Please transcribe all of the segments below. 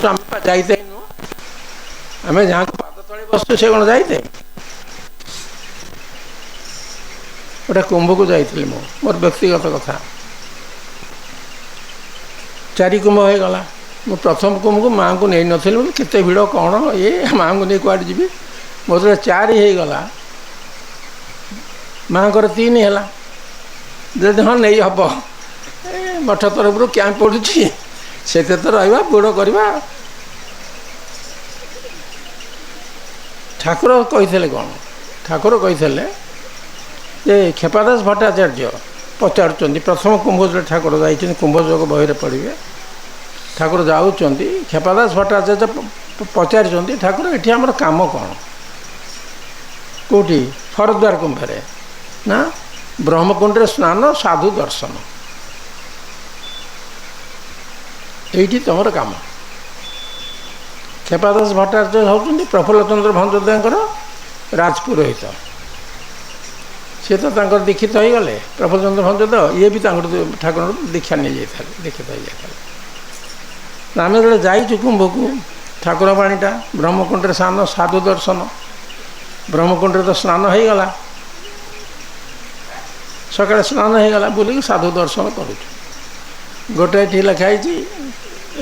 आम जाते नुह आम जहाँ पाद तले बसु से कौन जाते गोटे कुंभ को जाइली मोर व्यक्तिगत कथा 4 कुंभ हो गला मु प्रथम कुंभ को माँ को नहीं नी केते भिड़ कौन ये माँ को नहीं कड़े जी मोर जो 4 हो गला माँ को 3 है हाँ नहीं हम मठ तरफ क्या पड़ू से तो रहा बुड़ करवा ठाकुर कही कौन ठाकुर कही जे खेपादास भट्टाचार्य पचारुंट प्रथम कुंभ जो ठाकुर जाइए कुंभयोग बही पढ़े ठाकुर जाऊँच खेपादास भट्टाचार्य पचारि ठाकुर ये आमर कम कौन कौटी फरद्वार कुंभे ना ब्रह्मकुंड स्नान साधु दर्शन ये तुम कम खेपादास भट्टाचार्य होती प्रफुल्ल चंद्र भंजोदय राजपुरोहित सी तो दीक्षित हो गले प्रफुल्ल चंद्र भंजोदय ये भी ठाकुर दीक्षा नहीं जाता दीक्षित हो जाता आम जो जाइचु कुंभ को ठाकुर पानीटा ब्रह्मकुंड स्नान साधु दर्शन ब्रह्मकुंड तो स्नान हो गला सकाଳେ स्नान हो गला बुलिक साधु दर्शन करूँ गोटे लिखाई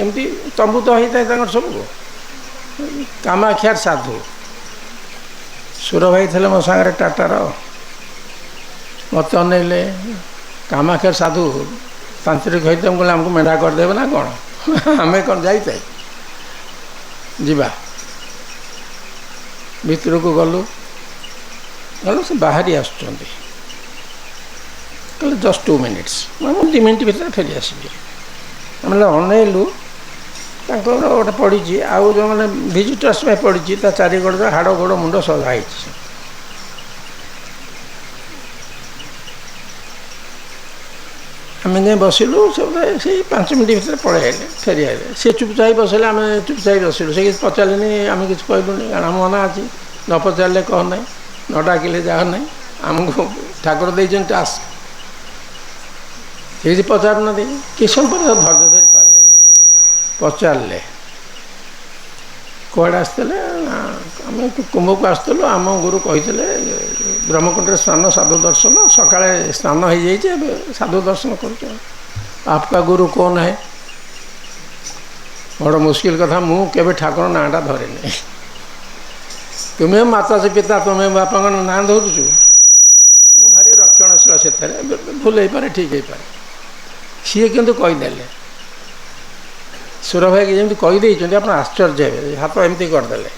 एमती तंबू तो होता है सब कामाख्यार साधु सुर भाई थे मो सागर टाटार मत अनैले कामाख्यार साधु तांत्रिक होते बोले आमको मेढ़ा करदेवे ना कौन आम कौन जाइए जीवा भीतर को गलु गलु से बाहरी आसुँच कहले जस्ट 2 मिनिट्स मैं 2 मिनट भर फेरी आसबि आम अनैलु गोटे पड़ी आउ जो मैंने भिजिटर्स में पड़ी ता 4 गोड़ हाड़ गोड़ मुंड सजाई आम जाए बसिलु से 5 मिनट भर पलि फेरी आए सी चुपचाप बसले आम चुपचाप बसिलु से किसी पचारे आम कि कहलुनि कारण मना अच्छी न पचारे कह ना न डाकिले जा ना आमको ठाकुर देते टास्क ये पचार ना कि समय पर धैर्य धरी पारे पचारे कड़े आसते आम कुंभ को आसलु आम गुरु कही ब्रह्मकुंड स्नान साधु दर्शन सकाଳେ स्नान हो जाइए साधु दर्शन कर आपका गुरु कौन है बड़ मुश्किल कथा मुझे ठाकुर नाटा धरे नहीं तुम्हें माता से पिता तुम्हें बापा ना धरुचु मु भारी रक्षणशील से भूल हो पारे ठीक हो पारे सी किंतु कहीदेले सुर भाई की जमी कहीदे आप आश्चर्य हे हाथ एमती करदे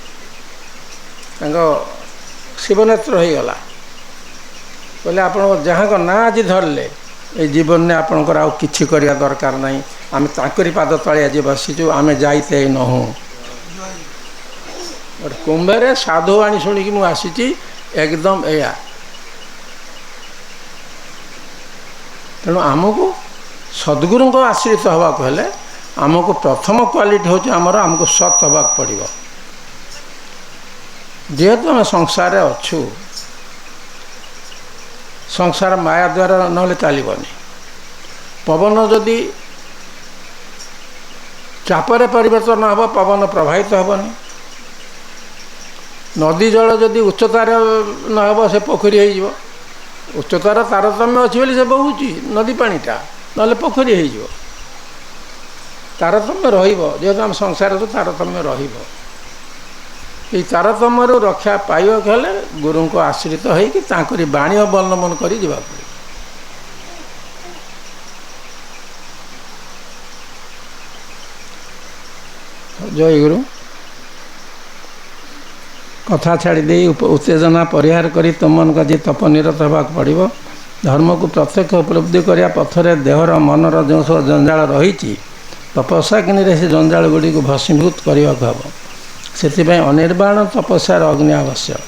शिवनेत्र हो गला बोले आप जहाँ ना आज धरले ये जीवन में आपंकर आउ कि करवा दरकार नहीं आम ताकरी पाद तले आज बसीचु आम जाइते नहूँ गोटे कुंभे साधु आनी शुणिकी मुझे आसी एकदम या तेणु आमको सद्गुरु को आश्रित हवा हेले आमको प्रथम क्वालिटी हूँ आमर आमको सत हवा पड़ो जेहेतु आम संसार अच्छु संसार माया द्वारा ना चलबनी पवन जदि चापरे परिवर्तन हम पवन प्रभावित हेनी नदी जल जदि उच्चतार नहब से पोखरी हो उच्चतार तारतम्य अच्छी बोली से बहुची नदी पानीटा ना पोखरी हो तारतम्य रेहेतु आम संसार तो तारतम्य तारतम्य रक्षा पाइबा हेले गुरु को आश्रित होकर बाणी अवलम्बन कर जय गुरु कथा छाड़ी उत्तेजना परिहार कर तुम मन आज तप निरत होगा पड़ो धर्म को प्रत्यक्ष उपलब्धि करने पथर देहर मनर जो सब जंजाल रही तपस्या कि से जंजाल गुड़ी को भस्मीभूत करने को हम से अनिर्बाण तपस्यार अग्नि आवश्यक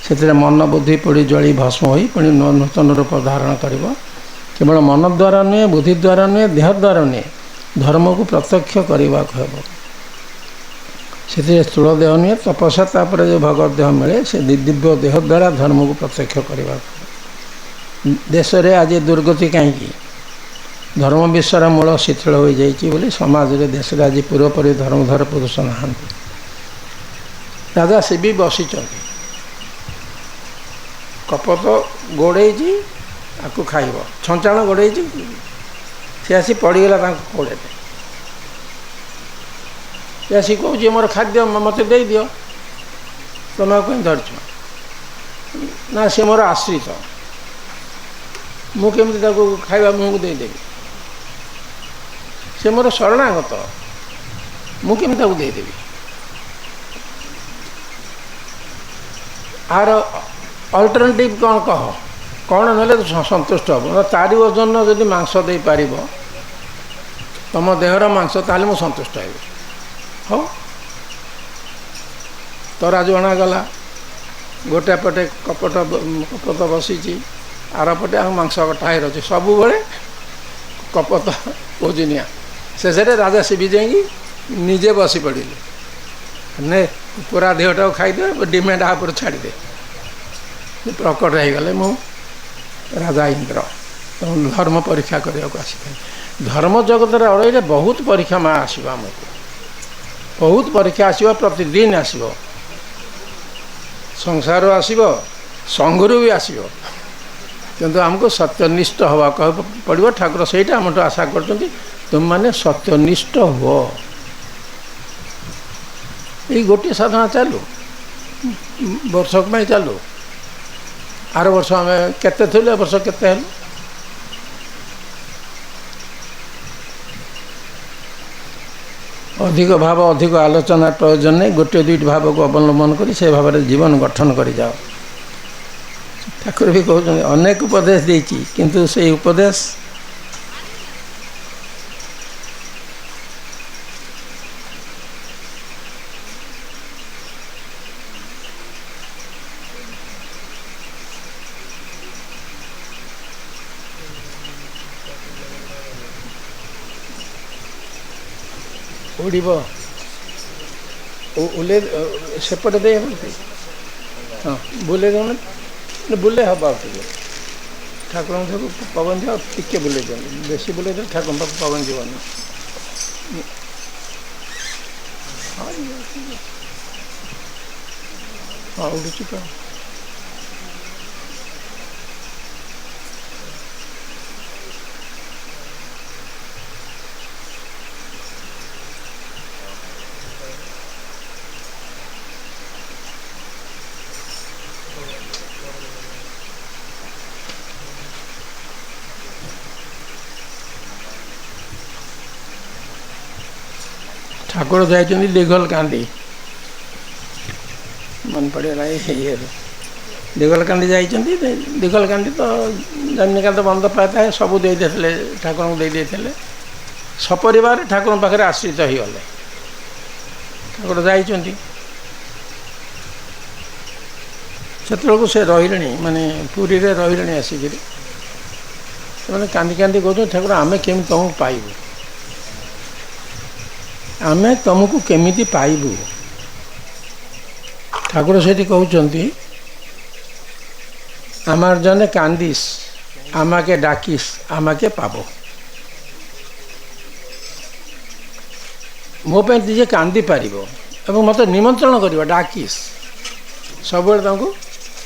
से मन बुद्धि पोड़ी जली भस्म हो पुणी नूतन रूप धारण कर केवल मन द्वारा नुहे बुद्धि द्वारा नुहे देह द्वारा नुहे धर्म को प्रत्यक्ष करने को हम से स्थूल देह नुहे तपस्या तापर जो भगवत देह मिले से दिव्य देह द्वारा धर्म को प्रत्यक्ष करने देश में आज दुर्गति कहीं ଧର୍ମ ବିଶ୍ୱର ମୂଳ ଶିଥିଳ ହୋଇଯାଇଛି ବୋଲି ସମାଜରେ ଦେଶରେ ଆଜି ପୂର୍ବପରି ଧର୍ମଧର ପୁରୁଷ ନାହାନ୍ତି। ରାଜା ସେ ବି ବସିଛନ୍ତି, କପତ ଗୋଡ଼େଇଛି ଆକୁ ଖାଇବ, ଛଞ୍ଚାଣ ଗୋଡ଼େଇଛି, ସେ ଆସି ପଡ଼ିଗଲା ତାଙ୍କ କୋଡ଼େରେ। ସେ ଆସି କହୁଛି ମୋର ଖାଦ୍ୟ ମୋତେ ଦେଇଦିଅ, ତୁମେ ଆଉ କାହିଁ ଧରିଛ? ନା ସେ ମୋର ଆଶ୍ରିତ, ମୁଁ କେମିତି ତାକୁ ଖାଇବା ମୁହଁକୁ ଦେଇଦେବି? ସେ ମୋର ଶରଣାଗତ, ମୁଁ କେମିତି ତାକୁ ଦେଇଦେବି? ଆର ଅଲ୍ଟରନେଟିଭ୍ କ'ଣ କହ, କ'ଣ ନେଲେ ସନ୍ତୁଷ୍ଟ ହେବ? ତାରି ଓଜନ ଯଦି ମାଂସ ଦେଇପାରିବ, ତୁମ ଦେହର ମାଂସ, ତାହେଲେ ମୁଁ ସନ୍ତୁଷ୍ଟ ହେବି। ହଉ, ତରାଜୁ ଅଣାଗଲା, ଗୋଟେ ପଟେ କପତ ବସିଛି, ଆର ପଟେ ଆଉ ମାଂସ କଟା ହେଇ ରହିଛି, ସବୁବେଳେ କପତ ଓଜନିଆ। ଶେଷରେ ରାଜା ଶିବି ଯାଇକି ନିଜେ ବସି ପଡ଼ିଲେ, ନେ ପୁରା ଦେହଟାକୁ ଖାଇଦେ, ଡିମେଣ୍ଡ ଉପରେ ଛାଡ଼ିଦେ। ପ୍ରକଟ ହେଇଗଲେ ମୁଁ ରାଜା ଇନ୍ଦ୍ର, ଧର୍ମ ପରୀକ୍ଷା କରିବାକୁ ଆସିଥାଏ। ଧର୍ମ ଜଗତରେ ଅଡ଼େଇରେ ବହୁତ ପରୀକ୍ଷା ମା ଆସିବ, ଆମକୁ ବହୁତ ପରୀକ୍ଷା ଆସିବ, ପ୍ରତିଦିନ ଆସିବ, ସଂସାର ଆସିବ, ସଂଘରୁ ବି ଆସିବ, କିନ୍ତୁ ଆମକୁ ସତ୍ୟନିଷ୍ଠ ହେବାକୁ ପଡ଼ିବ। ଠାକୁର ସେଇଟା ଆମଠୁ ଆଶା କରୁଛନ୍ତି, ତୁମମାନେ ସତ୍ୟନିଷ୍ଠ ହୁଅ। ଏଇ ଗୋଟିଏ ସାଧନା ଚାଲୁ, ବର୍ଷକ ପାଇଁ ଚାଲୁ। ଆର ବର୍ଷ ଆମେ କେତେ ଥିଲୁ, ଏ ବର୍ଷ କେତେ ହେଲୁ? ଅଧିକ ଭାବ, ଅଧିକ ଆଲୋଚନାର ପ୍ରয়োଜନ ନାହିଁ। ଗୋଟିଏ ଦୁଇଟି ଭାବକୁ ଅବଲମ୍ବନ କରି ସେ ଭାବରେ ଜୀବନ ଗଠନ କରିଯାଅ। ଠାକୁର ବି କହୁଛନ୍ତି, ଅନେକ ଉପଦେଶ ଦେଇଛି, କିନ୍ତୁ ସେଇ ଉପଦେଶ ଉଡ଼ିବ, ଓହ୍ଲେଇ ସେପଟେ ଦେଇ ହେବ। ହଁ, ବୁଲେଇ ଦେଉନ, ବୁଲେଇ ହେବ। ଆଉ ଟିକେ ଠାକୁରଙ୍କ ପାଖକୁ ପବନ ଦିଅ, ଟିକେ ବୁଲେଇ ଦିଅନ୍ତୁ, ବେଶୀ ବୁଲେଇ ଦେଲେ ଠାକୁରଙ୍କ ପାଖକୁ ପବନ ଯିବନି। ହଁ, ଉଡ଼ୁଛି ତ। ଠାକୁର ଯାଇଛନ୍ତି ଦିଗଲ କାନ୍ଦି, ମନେ ପଡ଼ିଗଲା ଇଏରୁ, ଦିଗଲ କାନ୍ଦି ଯାଇଛନ୍ତି। ଦିଗଲ କାନ୍ଦି ତ ଜନ୍ମିକାନ୍ତ ବନ୍ଦ ପାଇଥାଏ, ସବୁ ଦେଇ ଦେଇଥିଲେ, ଠାକୁରଙ୍କୁ ଦେଇ ଦେଇଥିଲେ, ସପରିବାର ଠାକୁରଙ୍କ ପାଖରେ ଆଶ୍ରିତ ହୋଇଗଲେ। ଠାକୁର ଯାଇଛନ୍ତି, ସେତେବେଳକୁ ସେ ରହିଲେଣି, ମାନେ ପୁରୀରେ ରହିଲେଣି ଆସିକିରି। ସେମାନେ କାନ୍ଦି କାନ୍ଦି କହୁଛନ୍ତି, ଠାକୁର ଆମେ କେମିତି ତୁମକୁ ପାଇବୁ, ଆମେ ତୁମକୁ କେମିତି ପାଇବୁ? ଠାକୁର ସେଠି କହୁଛନ୍ତି, আমার জন্য কান্দিস, আমাকে ডাকিস, আমাকে পাব। ମୋ ପାଇଁ ନିଜେ କାନ୍ଦି ପାରିବ ଏବଂ ମୋତେ ନିମନ୍ତ୍ରଣ କରିବ, ଡାକିସ୍, ସବୁବେଳେ ତାଙ୍କୁ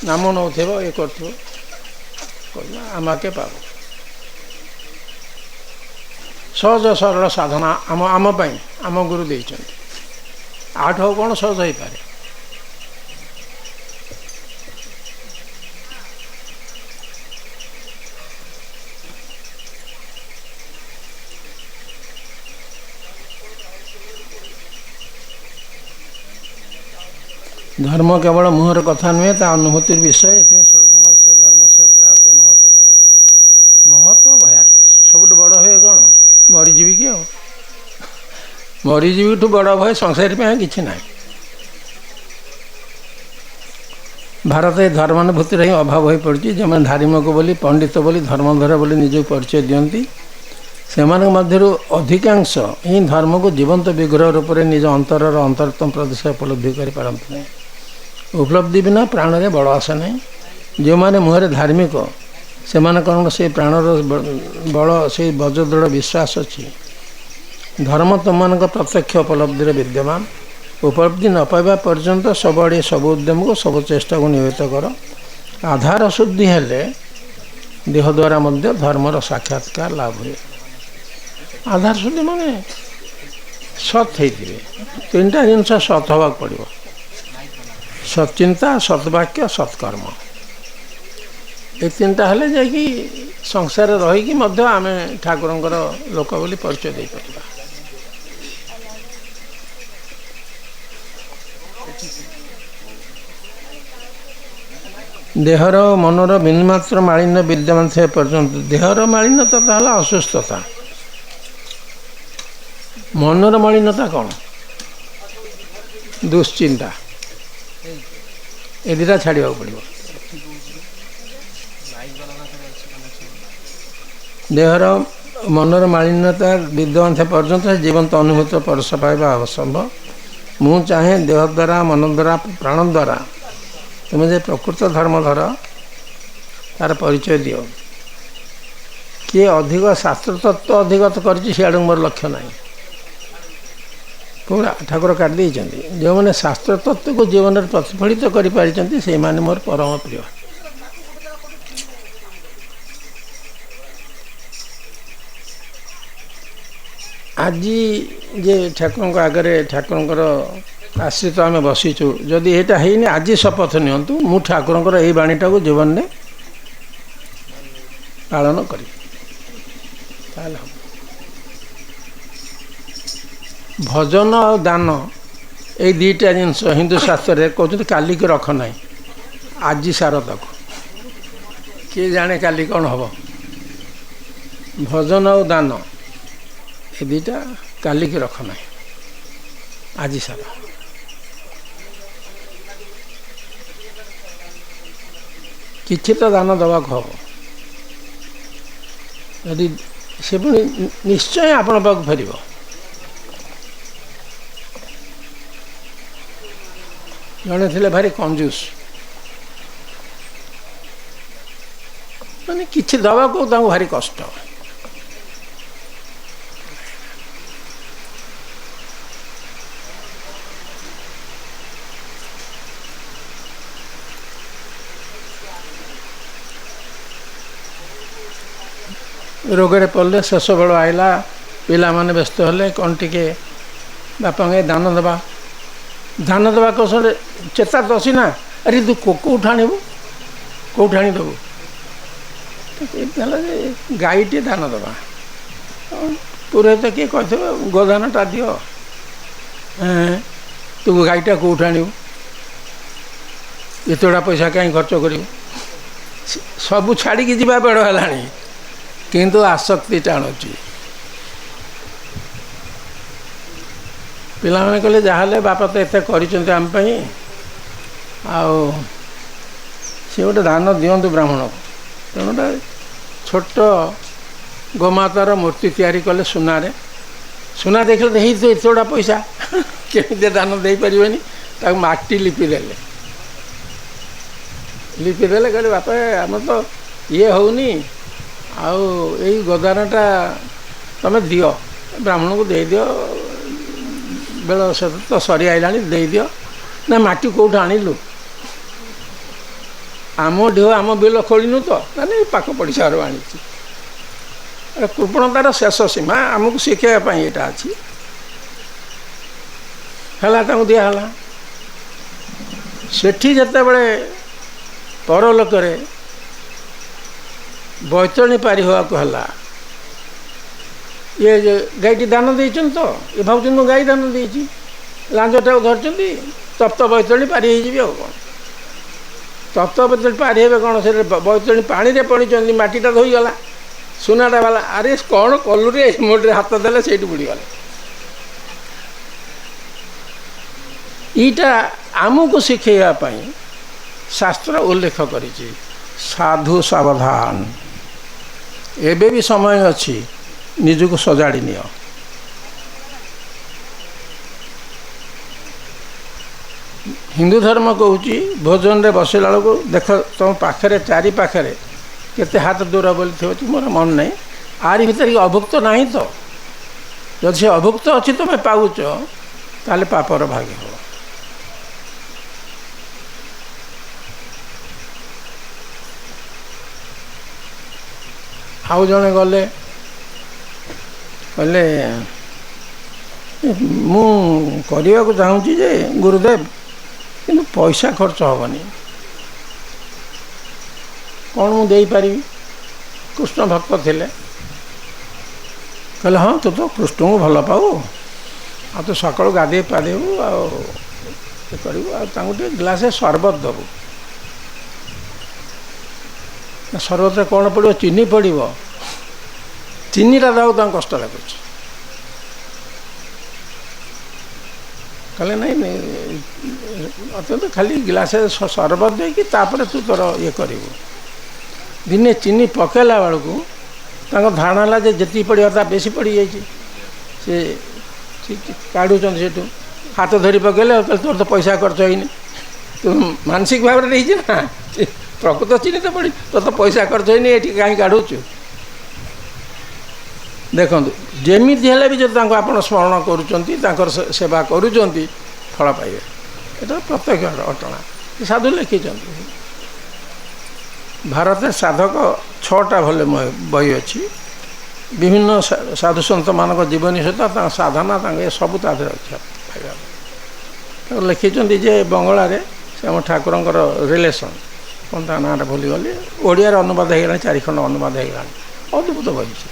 ନାମ ନେଉଥିବ, ଇଏ କରୁଥିବ, ଆମକେ ପାବ। ସହଜ ସରଳ ସାଧନା ଆମ ପାଇଁ ଆମ ଗୁରୁ ଦେଇଛନ୍ତି। ଆଠୁ ଆଉ କ'ଣ ସହଜ ହେଇପାରେ? ଧର୍ମ କେବଳ ମୁହଁର କଥା ନୁହେଁ, ତା ଅନୁଭୂତିର ବିଷୟ। ଏଥିପାଇଁ ସର୍ବସ୍ୟ ଧର୍ମସ୍ୟ ତ୍ରାୟତେ ମହତ ଭୟାତ। ମହତ ଭୟାତ, ସବୁଠୁ ବଡ଼ ଭୟ କ'ଣ? ମରିଯିବି କି? ଆଉ ମରିଯିବିଠୁ ବଡ଼ ଭୟ ସଂସାର ପାଇଁ କିଛି ନାହିଁ। ଭାରତ ଏ ଧର୍ମାନୁଭୂତିର ହିଁ ଅଭାବ ହୋଇପଡ଼ିଛି। ଯେଉଁମାନେ ଧାର୍ମିକ ବୋଲି, ପଣ୍ଡିତ ବୋଲି, ଧର୍ମଧର ବୋଲି ନିଜକୁ ପରିଚୟ ଦିଅନ୍ତି, ସେମାନଙ୍କ ମଧ୍ୟରୁ ଅଧିକାଂଶ ହିଁ ଧର୍ମକୁ ଜୀବନ୍ତ ବିଗ୍ରହ ରୂପରେ ନିଜ ଅନ୍ତରର ଅନ୍ତରତମ ପ୍ରଦେଶ ଉପଲବ୍ଧି କରିପାରନ୍ତି ନାହିଁ। ଉପଲବ୍ଧି ବିନା ପ୍ରାଣରେ ବଳ ଆସେ ନାହିଁ। ଯେଉଁମାନେ ମୁହଁରେ ଧାର୍ମିକ ସେମାନଙ୍କର ସେ ପ୍ରାଣର ବଳ ସେ ବଜ୍ରଦୃଢ଼ ବିଶ୍ୱାସ ଅଛି। ଧର୍ମ ତୁମମାନଙ୍କ ପ୍ରତ୍ୟକ୍ଷ ଉପଲବ୍ଧିରେ ବିଦ୍ୟମାନ। ଉପଲବ୍ଧି ନ ପାଇବା ପର୍ଯ୍ୟନ୍ତ ସବୁଆଡ଼େ ସବୁ ଉଦ୍ୟମକୁ ସବୁ ଚେଷ୍ଟାକୁ ନିୟୋଜିତ କର। ଆଧାର ଶୁଦ୍ଧି ହେଲେ ଦେହ ଦ୍ୱାରା ମଧ୍ୟ ଧର୍ମର ସାକ୍ଷାତକାର ଲାଭ ହୁଏ। ଆଧାର ଶୁଦ୍ଧି ମାନେ ସତ୍ ହେଇଥିବେ। ତିନିଟା ଜିନିଷ ସତ୍ ହେବାକୁ ପଡ଼ିବ। ସତ୍ଚିନ୍ତା, ସତ୍ବାକ୍ୟ, ସତ୍କର୍ମ। ଏ ତିନିଟା ହେଲେ ଯାଇକି ସଂସାରରେ ରହିକି ମଧ୍ୟ ଆମେ ଠାକୁରଙ୍କର ଲୋକ ବୋଲି ପରିଚୟ ଦେଇପାରିବା। ଦେହର ମନର ବିନ୍ଦୁମାତ୍ର ମାଳିନ୍ୟ ବିଦ୍ୟମାନ ଥିବା ପର୍ଯ୍ୟନ୍ତ, ଦେହର ମାଳିନ୍ୟତା ହେଲା ଅସୁସ୍ଥତା। ମନର ମାଳିନ୍ୟତା କ'ଣ? ଦୁଶ୍ଚିନ୍ତା। ଏ ଦୁଇଟା ଛାଡ଼ିବାକୁ ପଡ଼ିବ। ଦେହର ମନର ମାଳିନ୍ୟତା ବିଦ୍ୟମାନ ଥିବା ପର୍ଯ୍ୟନ୍ତ ଜୀବନ୍ତ ଅନୁଭୂତ ପରଶ ପାଇବା ଅସମ୍ଭବ। ମୁଁ ଚାହେଁ ଦେହ ଦ୍ୱାରା, ମନ ଦ୍ୱାରା, ପ୍ରାଣ ଦ୍ୱାରା ତୁମେ ଯେ ପ୍ରକୃତ ଧର୍ମଧର ତାର ପରିଚୟ ଦିଅ। କିଏ ଅଧିକ ଶାସ୍ତ୍ରତତ୍ତ୍ୱ ଅଧିଗତ କରିଛି ସିଆଡ଼କୁ ମୋର ଲକ୍ଷ୍ୟ ନାହିଁ। ପୁରା ଠାକୁର କାଟି ଦେଇଛନ୍ତି। ଯେଉଁମାନେ ଶାସ୍ତ୍ରତତ୍ତ୍ୱକୁ ଜୀବନରେ ପ୍ରତିଫଳିତ କରିପାରିଛନ୍ତି ସେଇମାନେ ମୋର ପରମ ପ୍ରିୟ। ଆଜି ଯେ ଠାକୁରଙ୍କ ଆଗରେ ଠାକୁରଙ୍କର ଆଶ୍ରିତ ଆମେ ବସିଛୁ, ଯଦି ଏଇଟା ହେଇନି ଆଜି ଶପଥ ନିଅନ୍ତୁ ମୁଁ ଠାକୁରଙ୍କର ଏଇ ବାଣୀଟାକୁ ଜୀବନରେ ପାଳନ କରିବି, ତାହେଲେ ହେବ। ଭଜନ ଆଉ ଦାନ ଏଇ ଦୁଇଟା ଜିନିଷ ହିନ୍ଦୁ ଶାସ୍ତ୍ରରେ କହୁଛନ୍ତି କାଲିକି ରଖ ନାହିଁ, ଆଜି ସାର ତାକୁ। କିଏ ଜାଣେ କାଲି କ'ଣ ହେବ। ଭଜନ ଆଉ ଦାନ ଏ ଦୁଇଟା କାଲିକି ରଖ ନାହିଁ, ଆଜି ସାର। କିଛି ତ ଦାନ ଦେବାକୁ ହେବ। ଯଦି ସେ ପୁଣି ନିଶ୍ଚୟ ଆପଣ ପାଖକୁ ଫେରିବ। ଜଣେ ଥିଲେ ଭାରି କଞ୍ଜୁସ୍, ମାନେ କିଛି ଦେବାକୁ ତାଙ୍କୁ ଭାରି କଷ୍ଟ। ରୋଗରେ ପଡ଼ିଲେ, ଶେଷ ବେଳ ଆଇଲା, ପିଲାମାନେ ବ୍ୟସ୍ତ ହେଲେ, କ'ଣ ଟିକେ ବାପାଙ୍କୁ ଦାନ ଦେବା। ଧାନ ଦେବା କଷରେ ଚେତା ତ ଅଛି ନା, ଆରେ ତୁ କେଉଁଠୁ ଆଣିବୁ, କେଉଁଠୁ ଆଣି ଦେବୁ। ହେଲା ଯେ ଗାଈଟିଏ ଦାନ ଦେବା। ପୁରୋହିତ କିଏ କହିଥିବ ଗୋଦାନଟା ଦିଅ, ତୁ ଗାଈଟା କେଉଁଠୁ ଆଣିବୁ, ଏତେଗୁଡ଼ା ପଇସା କାହିଁ ଖର୍ଚ୍ଚ କରିବୁ। ସବୁ ଛାଡ଼ିକି ଯିବା ବେଳ ହେଲାଣି, କିନ୍ତୁ ଆସକ୍ତି ଟାଣୁଛି। ପିଲାମାନେ କହିଲେ ଯାହାହେଲେ ବାପା ତ ଏତେ କରିଛନ୍ତି ଆମ ପାଇଁ, ଆଉ ସେ ଗୋଟେ ଦାନ ଦିଅନ୍ତୁ ବ୍ରାହ୍ମଣକୁ। ତେଣୁ ଗୋଟେ ଛୋଟ ଗୋମାତାର ମୂର୍ତ୍ତି ତିଆରି କଲେ ସୁନାରେ। ସୁନା ଦେଖିଲେ ହେଇଥିବ ଏତେଗୁଡ଼ା ପଇସା, କେମିତି ଦାନ ଦେଇପାରିବେନି। ତାକୁ ମାଟି ଲିପିଦେଲେ, କହିଲେ ବାପା ଆମର ତ ଇଏ ହେଉନି, ଆଉ ଏଇ ଗୋଦାନଟା ତୁମେ ଦିଅ, ବ୍ରାହ୍ମଣକୁ ଦେଇଦିଅ, ବେଳ ତ ସରି ଆଇଲାଣି, ଦେଇଦିଅ। ନା ମାଟି କେଉଁଠୁ ଆଣିଲୁ, ଆମ ଢିଅ ଆମ ବିଲ ଖୋଳିନୁ ତ, ମାନେ ପାଖ ପଡ଼ିଶାରୁ ଆଣିଛି। କୃପଣତାର ଶେଷ ସୀମା, ଆମକୁ ଶିଖାଇବା ପାଇଁ ଏଇଟା ଅଛି। ହେଲା, ତାଙ୍କୁ ଦିଆହେଲା। ସେଠି ଯେତେବେଳେ ପରଲୋକରେ ବୈତରଣୀ ପାରି ହେବାକୁ ହେଲା, ଇଏ ଗାଈଟି ଦାନ ଦେଇଛନ୍ତି ତ, ଇଏ ଭାବୁଛନ୍ତି ମୁଁ ଗାଈ ଦାନ ଦେଇଛି, ଲାଞ୍ଜଟାକୁ ଧରିଛନ୍ତି, ତପ୍ତ ବୈତରଣୀ ପାରି ହେଇଯିବି। ଆଉ କ'ଣ ତପ୍ତ ବୈତରଣୀ ପାରି ହେବେ କ'ଣ, ସେ ବୈତରଣୀ ପାଣିରେ ପଡ଼ିଛନ୍ତି, ମାଟିଟା ଧୋଇଗଲା, ସୁନାଟା ଗଲା। ଆରେ କ'ଣ କଲୁ ରେ, ମୋଟରେ ହାତ ଦେଲେ ସେଇଠି ବୁଡ଼ିଗଲେ। ଏଇଟା ଆମକୁ ଶିଖାଇବା ପାଇଁ ଶାସ୍ତ୍ର ଉଲ୍ଲେଖ କରିଛି, ସାଧୁ ସାବଧାନ, ଏବେ ବି ସମୟ ଅଛି, ନିଜକୁ ସଜାଡ଼ି ନିଅ। ହିନ୍ଦୁ ଧର୍ମ କହୁଛି ଭୋଜନରେ ବସିଲା ବେଳକୁ ଦେଖ ତୁମ ପାଖରେ, ଚାରି ପାଖରେ କେତେ ହାତ ଦୂର ବୋଲି ଥିବ ମୋର ମନେ ନାହିଁ। ଆରି ଭିତରେ କି ଅଭୁକ୍ତ ନାହିଁ ତ? ଯଦି ସେ ଅଭୁକ୍ତ ଅଛି ତୁମେ ପାଉଛ, ତାହେଲେ ପାପର ଭାଗୀ ହେବ। ଆଉ ଜଣେ ଗଲେ କହିଲେ ମୁଁ କରିବାକୁ ଚାହୁଁଛି ଯେ ଗୁରୁଦେବ, କିନ୍ତୁ ପଇସା ଖର୍ଚ୍ଚ ହେବନି, କ'ଣ ମୁଁ ଦେଇପାରିବି? କୃଷ୍ଣ ଭକ୍ତ ଥିଲେ। କହିଲେ ହଁ, ତୁ ତ କୃଷ୍ଣଙ୍କୁ ଭଲ ପାଉ, ଆଉ ତୁ ସକାଳୁ ଗାଧେଇ ପାଧେଇବୁ, ଆଉ ଇଏ କରିବୁ, ଆଉ ତାଙ୍କୁ ଟିକେ ଗ୍ଲାସେ ସରବତ ଦେବୁ। ସରବତରେ କ'ଣ ପଡ଼ିବ? ଚିନି ପଡ଼ିବ। ଚିନିଟା ଦେବାକୁ ତାଙ୍କୁ କଷ୍ଟ ଲାଗୁଛି। କହିଲେ ନାଇଁ, ଅତ୍ୟନ୍ତ ଖାଲି ଗ୍ଲାସେ ସରବତ ଦେଇକି ତାପରେ ତୁ ତୋର ଇଏ କରିବୁ। ଦିନେ ଚିନି ପକାଇଲା ବେଳକୁ ତାଙ୍କ ଧାରଣା ହେଲା ଯେ ଯେତିକି ପଡ଼ିବ ତା ବେଶୀ ପଡ଼ିଯାଇଛି। ସେ କାଢ଼ୁଛନ୍ତି ସେଠୁ, ହାତ ଧରି ପକାଇଲେ, ତୋର ତ ପଇସା ଖର୍ଚ୍ଚ ହେଇନି, ତୁ ମାନସିକ ଭାବରେ ନେଇଛି ନା, ପ୍ରକୃତ ଚିନି ତ ପଡ଼ି, ତୋର ତ ପଇସା ଖର୍ଚ୍ଚ ହେଇନି, ଏଠି କାହିଁ କାଢ଼ୁଛୁ? ଦେଖନ୍ତୁ, ଯେମିତି ହେଲେ ବି ଯଦି ତାଙ୍କୁ ଆପଣ ସ୍ମରଣ କରୁଛନ୍ତି, ତାଙ୍କର ସେବା କରୁଛନ୍ତି, ଫଳ ପାଇବେ। ଏଟା ପ୍ରତ୍ୟକ୍ଷ ଘଟଣା। ସାଧୁ ଲେଖିଛନ୍ତି। ଭାରତରେ ସାଧକ 6ଟା ବହି ଅଛି। ବିଭିନ୍ନ ସାଧୁସନ୍ତମାନଙ୍କ ଜୀବନୀ ସହିତ ତାଙ୍କ ସାଧନା, ତାଙ୍କ ଏ ସବୁ ତା ଦେହରେ ଅଛି। ତାକୁ ଲେଖିଛନ୍ତି ଯେ ବଙ୍ଗଳାରେ ସେ ଆମ ଠାକୁରଙ୍କର ରିଲେସନ୍, କ'ଣ ତା ନାଁଟା ଭୁଲିଗଲି, ଓଡ଼ିଆରେ ଅନୁବାଦ ହେଇଗଲାଣି, 4 ଖଣ୍ଡ ଅନୁବାଦ ହେଇଗଲାଣି। ଅଦ୍ଭୁତ ବହି ସେ।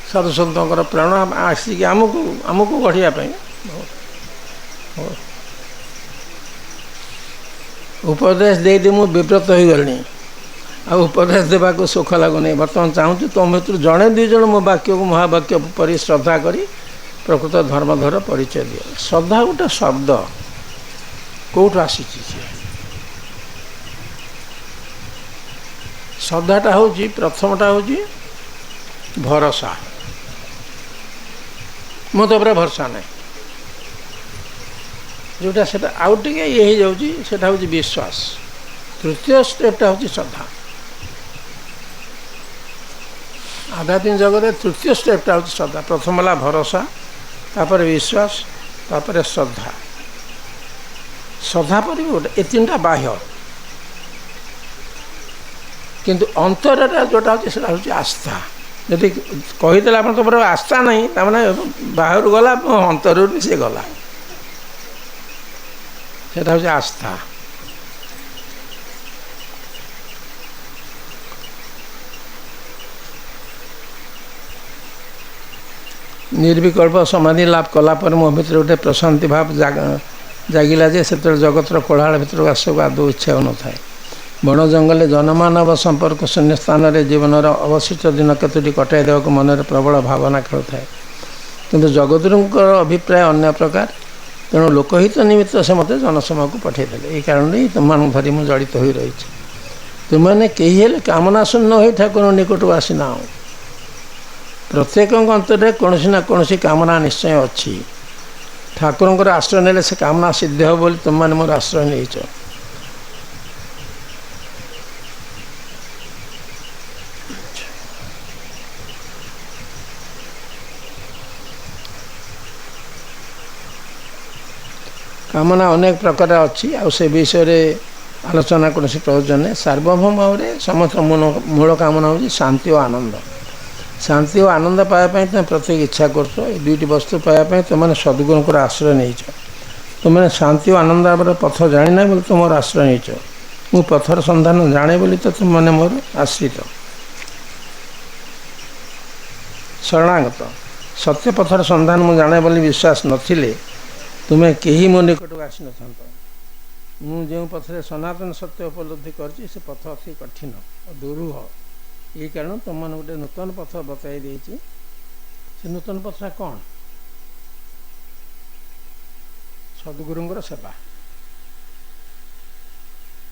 ସାଧୁସନ୍ତଙ୍କର ପ୍ରେରଣା ଆସିକି ଆମକୁ ଗଢ଼ିବା ପାଇଁ। ଉପଦେଶ ଦେଇ ମୁଁ ବିବ୍ରତ ହୋଇଗଲିଣି, ଆଉ ଉପଦେଶ ଦେବାକୁ ସୁଖ ଲାଗୁନି। ବର୍ତ୍ତମାନ ଚାହୁଁଛି ତୁମ ଭିତରୁ ଜଣେ 2 ଜଣ ମୋ ବାକ୍ୟକୁ ମହାବାକ୍ୟ ପରି ଶ୍ରଦ୍ଧା କରି ପ୍ରକୃତ ଧର୍ମଧର ପରିଚୟ ଦିଅ। ଶ୍ରଦ୍ଧା ଗୋଟେ ଶବ୍ଦ, କେଉଁଠୁ ଆସିଛି? ଶ୍ରଦ୍ଧାଟା ହେଉଛି, ପ୍ରଥମଟା ହେଉଛି ଭରସା। ମୋ ତ ଉପରେ ଭରସା ନାହିଁ, ଯେଉଁଟା ସେଟା ଆଉ ଟିକେ ଇଏ ହେଇଯାଉଛି, ସେଇଟା ହେଉଛି ବିଶ୍ୱାସ। ତୃତୀୟ ଷ୍ଟେପ୍ଟା ହେଉଛି ଶ୍ରଦ୍ଧା। ଆଧ୍ୟାତ୍ମିକ ଜଗତରେ ତୃତୀୟ ଷ୍ଟେପ୍ଟା ହେଉଛି ଶ୍ରଦ୍ଧା। ପ୍ରଥମ ହେଲା ଭରସା, ତାପରେ ବିଶ୍ୱାସ, ତାପରେ ଶ୍ରଦ୍ଧା। ଶ୍ରଦ୍ଧା ପରି ଗୋଟେ, ଏ 3ଟା ବାହ୍ୟ, କିନ୍ତୁ ଅନ୍ତରଟା ଯେଉଁଟା ହେଉଛି ସେଇଟା ହେଉଛି ଆସ୍ଥା। ଯଦି କହିଦେଲେ ଆପଣ ତମର ଆସ୍ଥା ନାହିଁ, ତାମାନେ ବାହାରୁ ଗଲା, ଅନ୍ତରରୁ ସିଏ ଗଲା, ସେଇଟା ହେଉଛି ଆସ୍ଥା। ନିର୍ବିକଳ୍ପ ସମାଧି ଲାଭ କଲା ପରେ ମୋ ଭିତରେ ଗୋଟେ ପ୍ରଶାନ୍ତି ଭାବ ଜାଗିଲା ଯେ ସେତେବେଳେ ଜଗତର କୋଳାହଳ ଭିତରକୁ ଆସିବାକୁ ଆଦୌ ଇଚ୍ଛା ହେଉନଥାଏ। ବଣ ଜଙ୍ଗଲରେ ଜନମାନବ ସମ୍ପର୍କ ଶୂନ୍ୟ ସ୍ଥାନରେ ଜୀବନର ଅବଶିଷ୍ଟ ଦିନ କେତୋଟି କଟାଇ ଦେବାକୁ ମନରେ ପ୍ରବଳ ଭାବନା ଖେଳୁଥାଏ। କିନ୍ତୁ ଜଗତଗୁରୁଙ୍କର ଅଭିପ୍ରାୟ ଅନ୍ୟ ପ୍ରକାର। ତେଣୁ ଲୋକହିତ ନିମିତ୍ତ ସେ ମୋତେ ଜନସଭାକୁ ପଠାଇଦେଲେ। ଏହି କାରଣରେ ହିଁ ତୁମମାନଙ୍କୁ ଧରି ମୁଁ ଜଡ଼ିତ ହୋଇ ରହିଛି। ତୁମମାନେ କେହି ହେଲେ କାମନା ଶୂନ୍ୟ ହୋଇ ଠାକୁରଙ୍କ ନିକଟକୁ ଆସିନାହ। ପ୍ରତ୍ୟେକଙ୍କ ଅନ୍ତରରେ କୌଣସି ନା କୌଣସି କାମନା ନିଶ୍ଚୟ ଅଛି। ଠାକୁରଙ୍କର ଆଶ୍ରୟ ନେଲେ ସେ କାମନା ସିଦ୍ଧ ହେବ ବୋଲି ତୁମମାନେ ମୋର ଆଶ୍ରୟ ନେଇଛ। କାମନା ଅନେକ ପ୍ରକାର ଅଛି, ଆଉ ସେ ବିଷୟରେ ଆଲୋଚନା କୌଣସି ପ୍ରୟୋଜନ ନାହିଁ। ସାର୍ବଭୌମ ଭାବରେ ସମସ୍ତ ମୂଳ କାମନା ହେଉଛି ଶାନ୍ତି ଓ ଆନନ୍ଦ। ଶାନ୍ତି ଓ ଆନନ୍ଦ ପାଇବା ପାଇଁ ତୁମେ ପ୍ରତ୍ୟେକ ଇଚ୍ଛା କରୁଛ। ଏ 2ଟି ବସ୍ତୁ ପାଇବା ପାଇଁ ତୁମମାନେ ସଦ୍ଗୁରୁଙ୍କର ଆଶ୍ରୟ ନେଇଛ। ତୁମମାନେ ଶାନ୍ତି ଓ ଆନନ୍ଦ ଭାବରେ ପଥ ଜାଣିନାହିଁ ବୋଲି ତୁମର ଆଶ୍ରୟ ନେଇଛ। ମୁଁ ପଥର ସନ୍ଧାନ ଜାଣେ ବୋଲି ତ ତୁମମାନେ ମୋର ଆଶ୍ରିତ। ଶରଣାଗତ। ସତ୍ୟ ପଥର ସନ୍ଧାନ ମୁଁ ଜାଣେ ବୋଲି ବିଶ୍ୱାସ ନଥିଲେ ତୁମେ କେହି ମୋ ନିକଟକୁ ଆସିନଥାନ୍ତ। ମୁଁ ଯେଉଁ ପଥରେ ସନାତନ ସତ୍ୟ ଉପଲବ୍ଧି କରିଛି, ସେ ପଥ ଅତି କଠିନ ଓ ଦୁରୂହ। ଏହି କାରଣ ତୁମମାନେ ଗୋଟେ ନୂତନ ପଥ ବତାଇ ଦେଇଛି। ସେ ନୂତନ ପଥଟା କ'ଣ? ସଦ୍ଗୁରୁଙ୍କର ସେବା।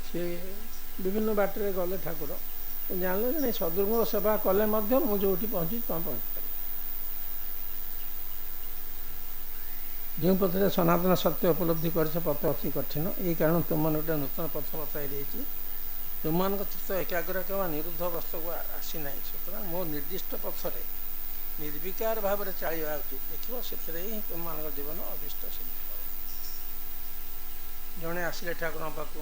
ସେ ବିଭିନ୍ନ ବାଟରେ ଗଲେ ଠାକୁର ଜାଣିଲେ ଯେ ନାଇଁ, ସଦ୍ଗୁରୁଙ୍କର ସେବା କଲେ ମଧ୍ୟ ମୁଁ ଯେଉଁଠି ପହଞ୍ଚିଛି ତୁମେ ପହଞ୍ଚିପାରିବ। ଯେଉଁ ପଥରେ ସନାତନ ସତ୍ୟ ଉପଲବ୍ଧି କରିଛ, ପଥ ଅତି କଠିନ। ଏହି କାରଣ ତୁମମାନେ ଗୋଟେ ନୂତନ ପଥ ବତାଇ ଦେଇଛି। ତୁମମାନଙ୍କ ଚିତ୍ତ ଏକାଗ୍ର କିମ୍ବା ନିରୁଦ୍ଧ ଅବସ୍ଥାକୁ ଆସିନାହିଁ, ସୁତରାଂ ମୋ ନିର୍ଦ୍ଦିଷ୍ଟ ପଥରେ ନିର୍ବିକାର ଭାବରେ ଚାଳିବା ଉଚିତ। ଦେଖିବ ସେଥିରେ ହିଁ ତୁମମାନଙ୍କ ଜୀବନ ଅଭିଷ୍ଟ ସିଦ୍ଧ ହେବ। ଜଣେ ଆସିଲେ ଠାକୁରଙ୍କ ପାଖକୁ,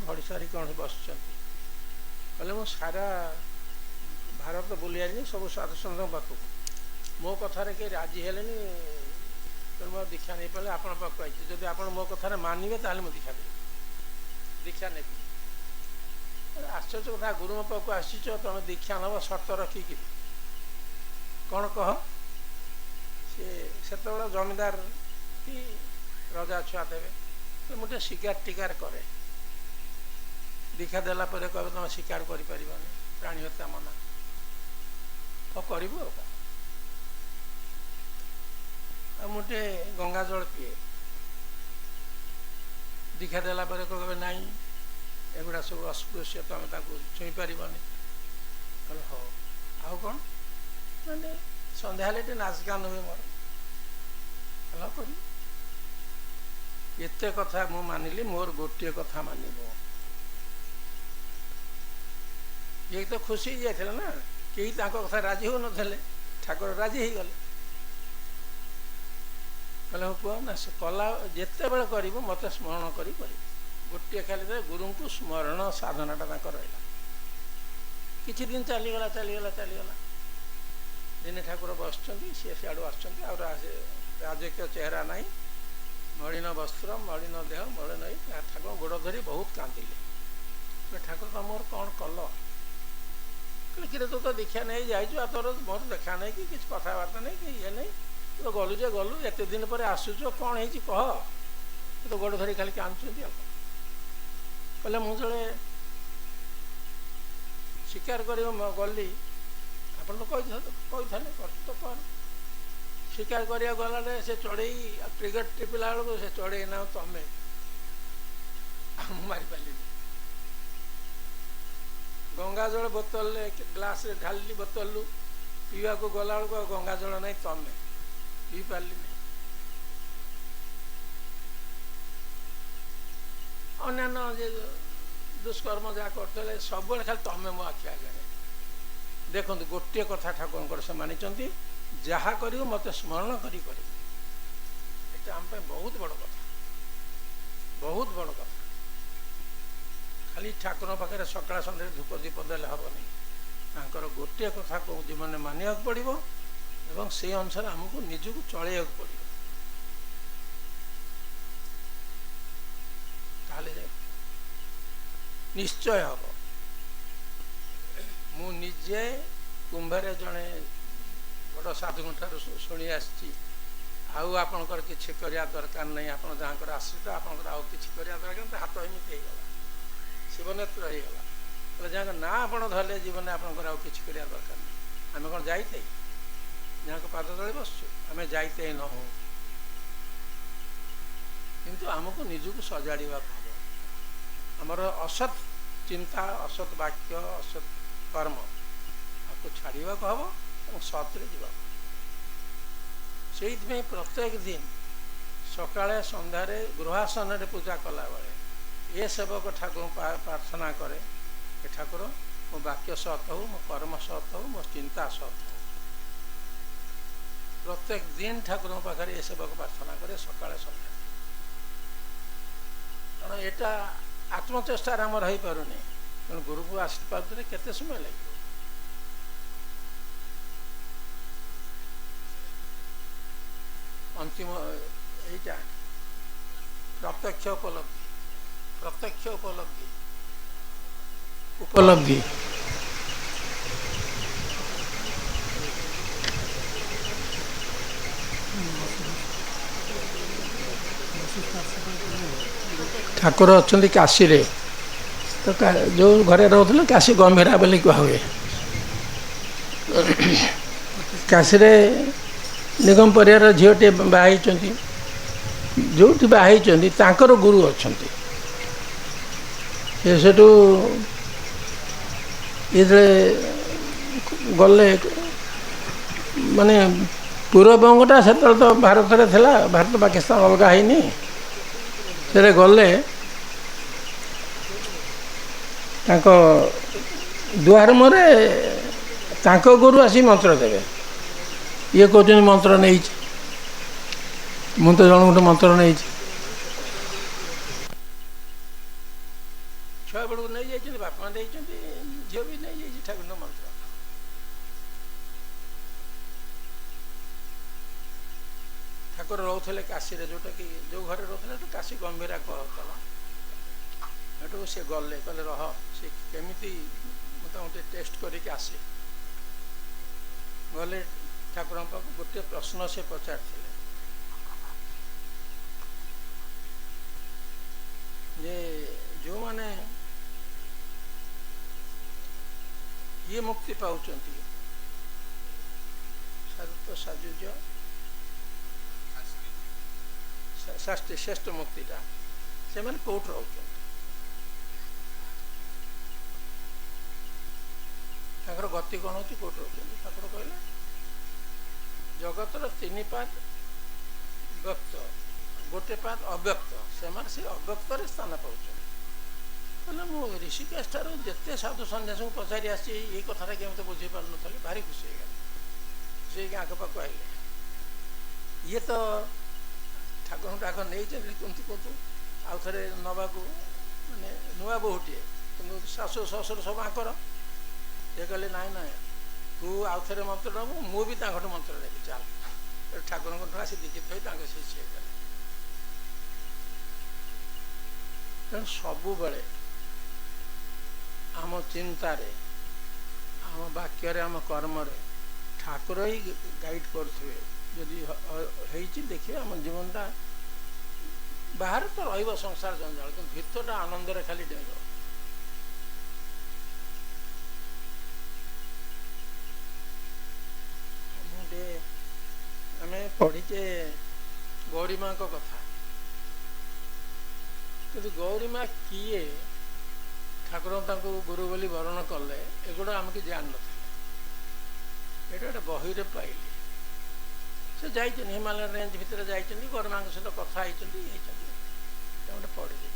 ଘଡ଼ି ସାରି କ'ଣ ବସିଛନ୍ତି, କହିଲେ ମୁଁ ସାରା ଭାରତ ବୁଲି ଆଇଲିଣି ସବୁ ସାଧୁସନ୍ଥଙ୍କ ପାଖକୁ, ମୋ କଥାରେ କେହି ରାଜି ହେଲେନି, ତେଣୁ ମୁଁ ଦୀକ୍ଷା ନେଇପାରିଲେ ଆପଣଙ୍କ ପାଖକୁ ଆଇଛି। ଯଦି ଆପଣ ମୋ କଥାରେ ମାନିବେ ତାହେଲେ ମୁଁ ଦୀକ୍ଷା ଦେବି, ଦୀକ୍ଷା ନେବି। ଆଶ୍ଚର୍ଯ୍ୟ କଥା, ଗୁରୁଙ୍କ ପାଖକୁ ଆସିଛ, ତୁମେ ଦୀକ୍ଷା ନେବ ସର୍ତ୍ତ ରଖିକିରି, କ'ଣ କହ? ସେତେବେଳେ ଜମିଦାର କି ରଜା ଛୁଆ ଦେବେ, ମୁଁ ଟିକେ ଶିକାର ଟିକାର କରେ। ଦୀକ୍ଷା ଦେଲା ପରେ କହିବେ ତୁମେ ଶିକାର କରିପାରିବନି, ପ୍ରାଣୀ ହତ୍ୟା ମନା, ଆଉ କରିବୁ ଆଉ କ'ଣ? ଆଉ ମୁଁ ଟିକେ ଗଙ୍ଗା ଜଳ ପିଏ। ଦୀକ୍ଷା ଦେଲା ପରେ କହିବେ ନାଇଁ, ଏଗୁଡ଼ା ସବୁ ଅସ୍ପୃଶ୍ୟ, ତୁମେ ତାଙ୍କୁ ଛୁଇଁ ପାରିବନି। କହିଲେ ହଉ। ଆଉ କ'ଣ? ମାନେ ସନ୍ଧ୍ୟା ହେଲେ ଟିକେ ନାଚ ଗାନ ହୁଏ ମୋର, ହେଲା କରିବି। ଏତେ କଥା ମୁଁ ମାନିଲି, ମୋର ଗୋଟିଏ କଥା ମାନିବ। ଇଏ ତ ଖୁସି ହେଇଯାଇଥିଲା ନା, କେହି ତାଙ୍କ କଥା ରାଜି ହେଉନଥିଲେ, ଠାକୁର ରାଜି ହେଇଗଲେ। କହିଲେ ହଉ କୁହ ନା, ସେ କଲା ଯେତେବେଳେ କରିବ ମୋତେ ସ୍ମରଣ କରି କରିବ। ଗୋଟିଏ ଖାଲି ଗୁରୁଙ୍କୁ ସ୍ମରଣ ସାଧନାଟା ତାଙ୍କର ରହିଲା। କିଛି ଦିନ ଚାଲିଗଲା ଚାଲିଗଲା ଚାଲିଗଲା। ଦିନେ ଠାକୁର ବସିଛନ୍ତି, ସିଏ ସିଆଡ଼ୁ ଆସୁଛନ୍ତି, ଆଉ ରାଜକୀୟ ଚେହେରା ନାହିଁ, ମଳିନ ବସ୍ତ୍ର, ମଳିନ ଦେହ, ମଳିନ ହେଇ ଠାକୁର ଗୋଡ଼ ଧରି ବହୁତ କାନ୍ଦିଲେ। ଠାକୁର ତମର କ'ଣ କଲ? କହିଲେ କିରେ ତୁ ତ ଦୀକ୍ଷା ନେଇ ଯାଇଛୁ, ଆଉ ତୋର ମୋର ଦେଖା ନାହିଁ କି କିଛି କଥାବାର୍ତ୍ତା ନାହିଁ କି ଇଏ ନାହିଁ, ତୁ ତ ଗଲୁ ଯେ ଗଲୁ, ଏତେ ଦିନ ପରେ ଆସୁଛୁ, କ'ଣ ହେଇଛି କହ? ତୁ ତ ଗୋଡ଼ ଧରି ଖାଲି କାନ୍ଦୁଛନ୍ତି ଆଉ। କହିଲେ ମୁଁ ଯେତେବେଳେ ଶିକାର କରିବାକୁ ଗଲି, ଆପଣ ତ କହିଥିଲେ ତ କ'ଣ? ଶିକାର କରିବାକୁ ଗଲାବେଳେ ସେ ଚଢ଼େଇ ଟ୍ରିଗର ଟିପିଲା ବେଳକୁ ସେ ଚଢ଼େଇ ନା ତମେ, ମୁଁ ମାରିପାରିଲିନି। ଗଙ୍ଗା ଜଳ ବୋତଲରେ ଗ୍ଲାସରେ ଢାଳିଲି, ବୋତଲରୁ ପିଇବାକୁ ଗଲାବେଳକୁ ଆଉ ଗଙ୍ଗା ଜଳ ନାହିଁ, ତମେ, ପିଇ ପାରିଲିନି। ଅନ୍ୟାନ୍ୟ ଯେ ଦୁଷ୍କର୍ମ ଯାହା କରୁଥିଲେ ସବୁବେଳେ ଖାଲି ତମେ ମୋ ଆଖି ଆଗରେ। ଦେଖନ୍ତୁ ଗୋଟିଏ କଥା ଠାକୁରଙ୍କର ସେ ମାନିଛନ୍ତି, ଯାହା କରିବୁ ମୋତେ ସ୍ମରଣ କରି କରିବୁ। ଏଟା ଆମ ପାଇଁ ବହୁତ ବଡ଼ କଥା, ବହୁତ ବଡ଼ କଥା। ଖାଲି ଠାକୁରଙ୍କ ପାଖରେ ସକାଳ ସନ୍ଧ୍ୟାରେ ଧୂପ ଦୀପ ଦେଲେ ହେବନି, ତାଙ୍କର ଗୋଟିଏ କଥା କେଉଁ ଜୀବନରେ ମାନିବାକୁ ପଡ଼ିବ ଏବଂ ସେଇ ଅନୁସାରେ ଆମକୁ ନିଜକୁ ଚଳେଇବାକୁ ପଡ଼ିବ। ତାହେଲେ ନିଶ୍ଚୟ ହେବ। ମୁଁ ନିଜେ କୁମ୍ଭରେ ଜଣେ ବଡ଼ ସାଧୁଙ୍କଠାରୁ ଶୁଣି ଆସିଛି, ଆଉ ଆପଣଙ୍କର କିଛି କରିବା ଦରକାର ନାହିଁ, ଆପଣ ଯାହାଙ୍କର ଆଶ୍ରିତ, ଆପଣଙ୍କର ଆଉ କିଛି କରିବା ଦରକାର ନାହିଁ। ହାତ ଏମିତି ହେଇଗଲା, ଶିବନେତ୍ର ହେଇଗଲା। କହିଲେ ଯାହାଙ୍କ ନାଁ ଆପଣ ଧରିଲେ ଜୀବନରେ ଆପଣଙ୍କର ଆଉ କିଛି କରିବା ଦରକାର ନାହିଁ। ଆମେ କ'ଣ ଯାଇତେ ଯାହାଙ୍କ ପାଦ ତଳେ ବସୁଛୁ? ଆମେ ଯାଇତେ ନହୁଁ, କିନ୍ତୁ ଆମକୁ ନିଜକୁ ସଜାଡ଼ିବାକୁ ହେବ। ଆମର ଅସତ୍ ଚିନ୍ତା, ଅସତ୍ ବାକ୍ୟ, ଅସତ୍ କର୍ମ ତାକୁ ଛାଡ଼ିବାକୁ ହେବ ଏବଂ ସତ୍ରେ ଯିବାକୁ। ସେଇଥିପାଇଁ ପ୍ରତ୍ୟେକ ଦିନ ସକାଳେ ସନ୍ଧ୍ୟାରେ ଗୃହାସନରେ ପୂଜା କଲାବେଳେ ଏ ସେବକ ଠାକୁରଙ୍କୁ ପ୍ରାର୍ଥନା କରେ, ଏ ଠାକୁର ମୋ ବାକ୍ୟ ସତ୍ ହଉ, ମୋ କର୍ମ ସତ୍ ହଉ, ମୋ ଚିନ୍ତା ସତ୍ ହଉ। ପ୍ରତ୍ୟେକ ଦିନ ଠାକୁରଙ୍କ ପାଖରେ ଏ ସେବକ ପ୍ରାର୍ଥନା କରେ ସକାଳେ ସନ୍ଧ୍ୟା। କାରଣ ଏଇଟା ଆତ୍ମଚେଷ୍ଟାରେ ଆମର ହେଇପାରୁନି, ତେଣୁ ଗୁରୁକୁ ଆଶୀର୍ବାଦ ଦେଲେ କେତେ ସମୟ ଲାଗିବ? ଅନ୍ତିମ ଏଇଟା ପ୍ରତ୍ୟକ୍ଷ ଉପଲବ୍ଧି, ପ୍ରତ୍ୟକ୍ଷ ଉପଲବ୍ଧି ଉପଲବ୍ଧି। ଠାକୁର ଅଛନ୍ତି କାଶୀରେ, ତ ଯେଉଁ ଘରେ ରହୁଥିଲେ କାଶୀ ଗମ୍ଭୀରା ବୋଲି କୁହା ହୁଏ। କାଶୀରେ ନିଗମ ପରିବାର ଝିଅଟିଏ ବାହା ହେଇଛନ୍ତି, ଯେଉଁଠି ବାହା ହେଇଛନ୍ତି ତାଙ୍କର ଗୁରୁ ଅଛନ୍ତି। ସେଠୁ ଯେତେବେଳେ ଗଲେ, ମାନେ ପୂର୍ବବଙ୍ଗଟା ସେତେବେଳେ ତ ଭାରତରେ ଥିଲା, ଭାରତ ପାକିସ୍ତାନ ଅଲଗା ହେଇନି। ସେରେ ଗଲେ ତାଙ୍କ ଦୁଆର ମୁହଁରେ ତାଙ୍କ ଗୋରୁ ଆସି ମନ୍ତ୍ର ଦେବେ। ଇଏ କହୁଛନ୍ତି ମନ୍ତ୍ର ନେଇଛି, ମୁଁ ତ ଜଣଙ୍କଠୁ ମନ୍ତ୍ର ନେଇଛି। ଛୁଆ ବେଳକୁ ନେଇଯାଇଛନ୍ତି, ବାପା ମା ଦେଇଛନ୍ତି, ଝିଅ ବି ନେଇଯାଇଛି ଠାକୁରଙ୍କ ମନ୍ତ୍ର। ଠାକୁର ରହୁଥିଲେ କାଶୀରେ, ଯେଉଁଟାକି ଯେଉଁ ଘରେ ରହୁଥିଲେ ସେଠୁ କାଶୀ ଗମ୍ଭୀରା କହୁଥିଲା। ସେଠୁ ସେ ଗଲେ, କହିଲେ ରହ, ସେ କେମିତି ମୁଁ ତାଙ୍କୁ ଟିକେ ଟେଷ୍ଟ କରିକି ଆସେ। ଗଲେ ଠାକୁରଙ୍କ ପାଖକୁ, ଗୋଟିଏ ପ୍ରଶ୍ନ ସେ ପଚାରିଥିଲେ ଯେ ଯେଉଁମାନେ ଇଏ ମୁକ୍ତି ପାଉଛନ୍ତି, ସାଧୁତ୍ୱ ସାଜୁଜ୍ୟ ଶାସ୍ତ୍ରୀ ଶ୍ରେଷ୍ଠ ମୁକ୍ତିଟା, ସେମାନେ କେଉଁଠି ରହୁଛନ୍ତି? ତାଙ୍କର ଗତି କ'ଣ ହେଉଛି, କେଉଁଠି ରହୁଛନ୍ତି? ଠାକୁର କହିଲେ ଜଗତର 3 ପାଦ ବ୍ୟକ୍ତ, ଗୋଟେ ପାଦ ଅବ୍ୟକ୍ତ, ସେମାନେ ସେ ଅବ୍ୟକ୍ତରେ ସ୍ଥାନ ପାଉଛନ୍ତି। କହିଲେ ମୁଁ ଋଷିକେଶ ଠାରୁ ଯେତେ ସାଧୁ ସନ୍ନ୍ୟାସୀଙ୍କୁ ପଚାରି ଆସିଛି ଏଇ କଥାଟା କେମିତି ବୁଝିପାରୁନଥିଲି, ଭାରି ଖୁସି ହେଇଗଲେ। ଖୁସି ହେଇକି ଆଙ୍କ ପାଖକୁ ଆସିଲେ। ଇଏ ତ ଠାକୁରଙ୍କୁ ଆଗ ନେଇଛନ୍ତି, କୁହନ୍ତୁ ଆଉ ଥରେ ନେବାକୁ, ମାନେ ନୂଆ ବୋହୂଟିଏ, କିନ୍ତୁ ଶାଶୁ ଶ୍ୱଶୁର ସବୁ ଆଙ୍କର। ଇଏ କହିଲେ ନାଇଁ ତୁ ଆଉ ଥରେ ମନ୍ତ୍ର ନେବୁ, ମୁଁ ବି ତାଙ୍କଠୁ ମନ୍ତ୍ର ନେବି, ଚାଲ। ଠାକୁରଙ୍କଠୁ ଆସି ଦୀକ୍ଷିତ ହୋଇ ତାଙ୍କ ଶିଷ୍ୟ ହେଇଗଲେ। ତେଣୁ ସବୁବେଳେ ଆମ ଚିନ୍ତାରେ, ଆମ ବାକ୍ୟରେ, ଆମ କର୍ମରେ ଠାକୁର ହିଁ ଗାଇଡ଼ କରୁଥିବେ। ଯଦି ହେଇଛି ଦେଖିବେ ଆମ ଜୀବନଟା, ବାହାରେ ତ ରହିବ ସଂସାର ଜଞ୍ଜାଳ, କିନ୍ତୁ ଭିତରଟା ଆନନ୍ଦରେ ଖାଲି ଡେଇଁବ। ଆମେ ପଢ଼ିଛେ ଗୌରୀମାଙ୍କ କଥା, କିନ୍ତୁ ଗୌରୀମା କିଏ, ଠାକୁର ତାଙ୍କୁ ଗୁରୁ ବୋଲି ବରଣ କଲେ, ଏଗୁଡ଼ା ଆମେ କିଛି ଜାଣିନଥିଲେ। ଏଇଟା ଗୋଟେ ବହିରେ ପାଇଲି। ସେ ଯାଇଛନ୍ତି ହିମାଳୟ ରେଞ୍ଜ ଭିତରେ ଯାଇଛନ୍ତି, ଗୌରୀମାଙ୍କ ସହିତ କଥା ହେଇଛନ୍ତି। ଗୋଟେ ପଢ଼ିବେ,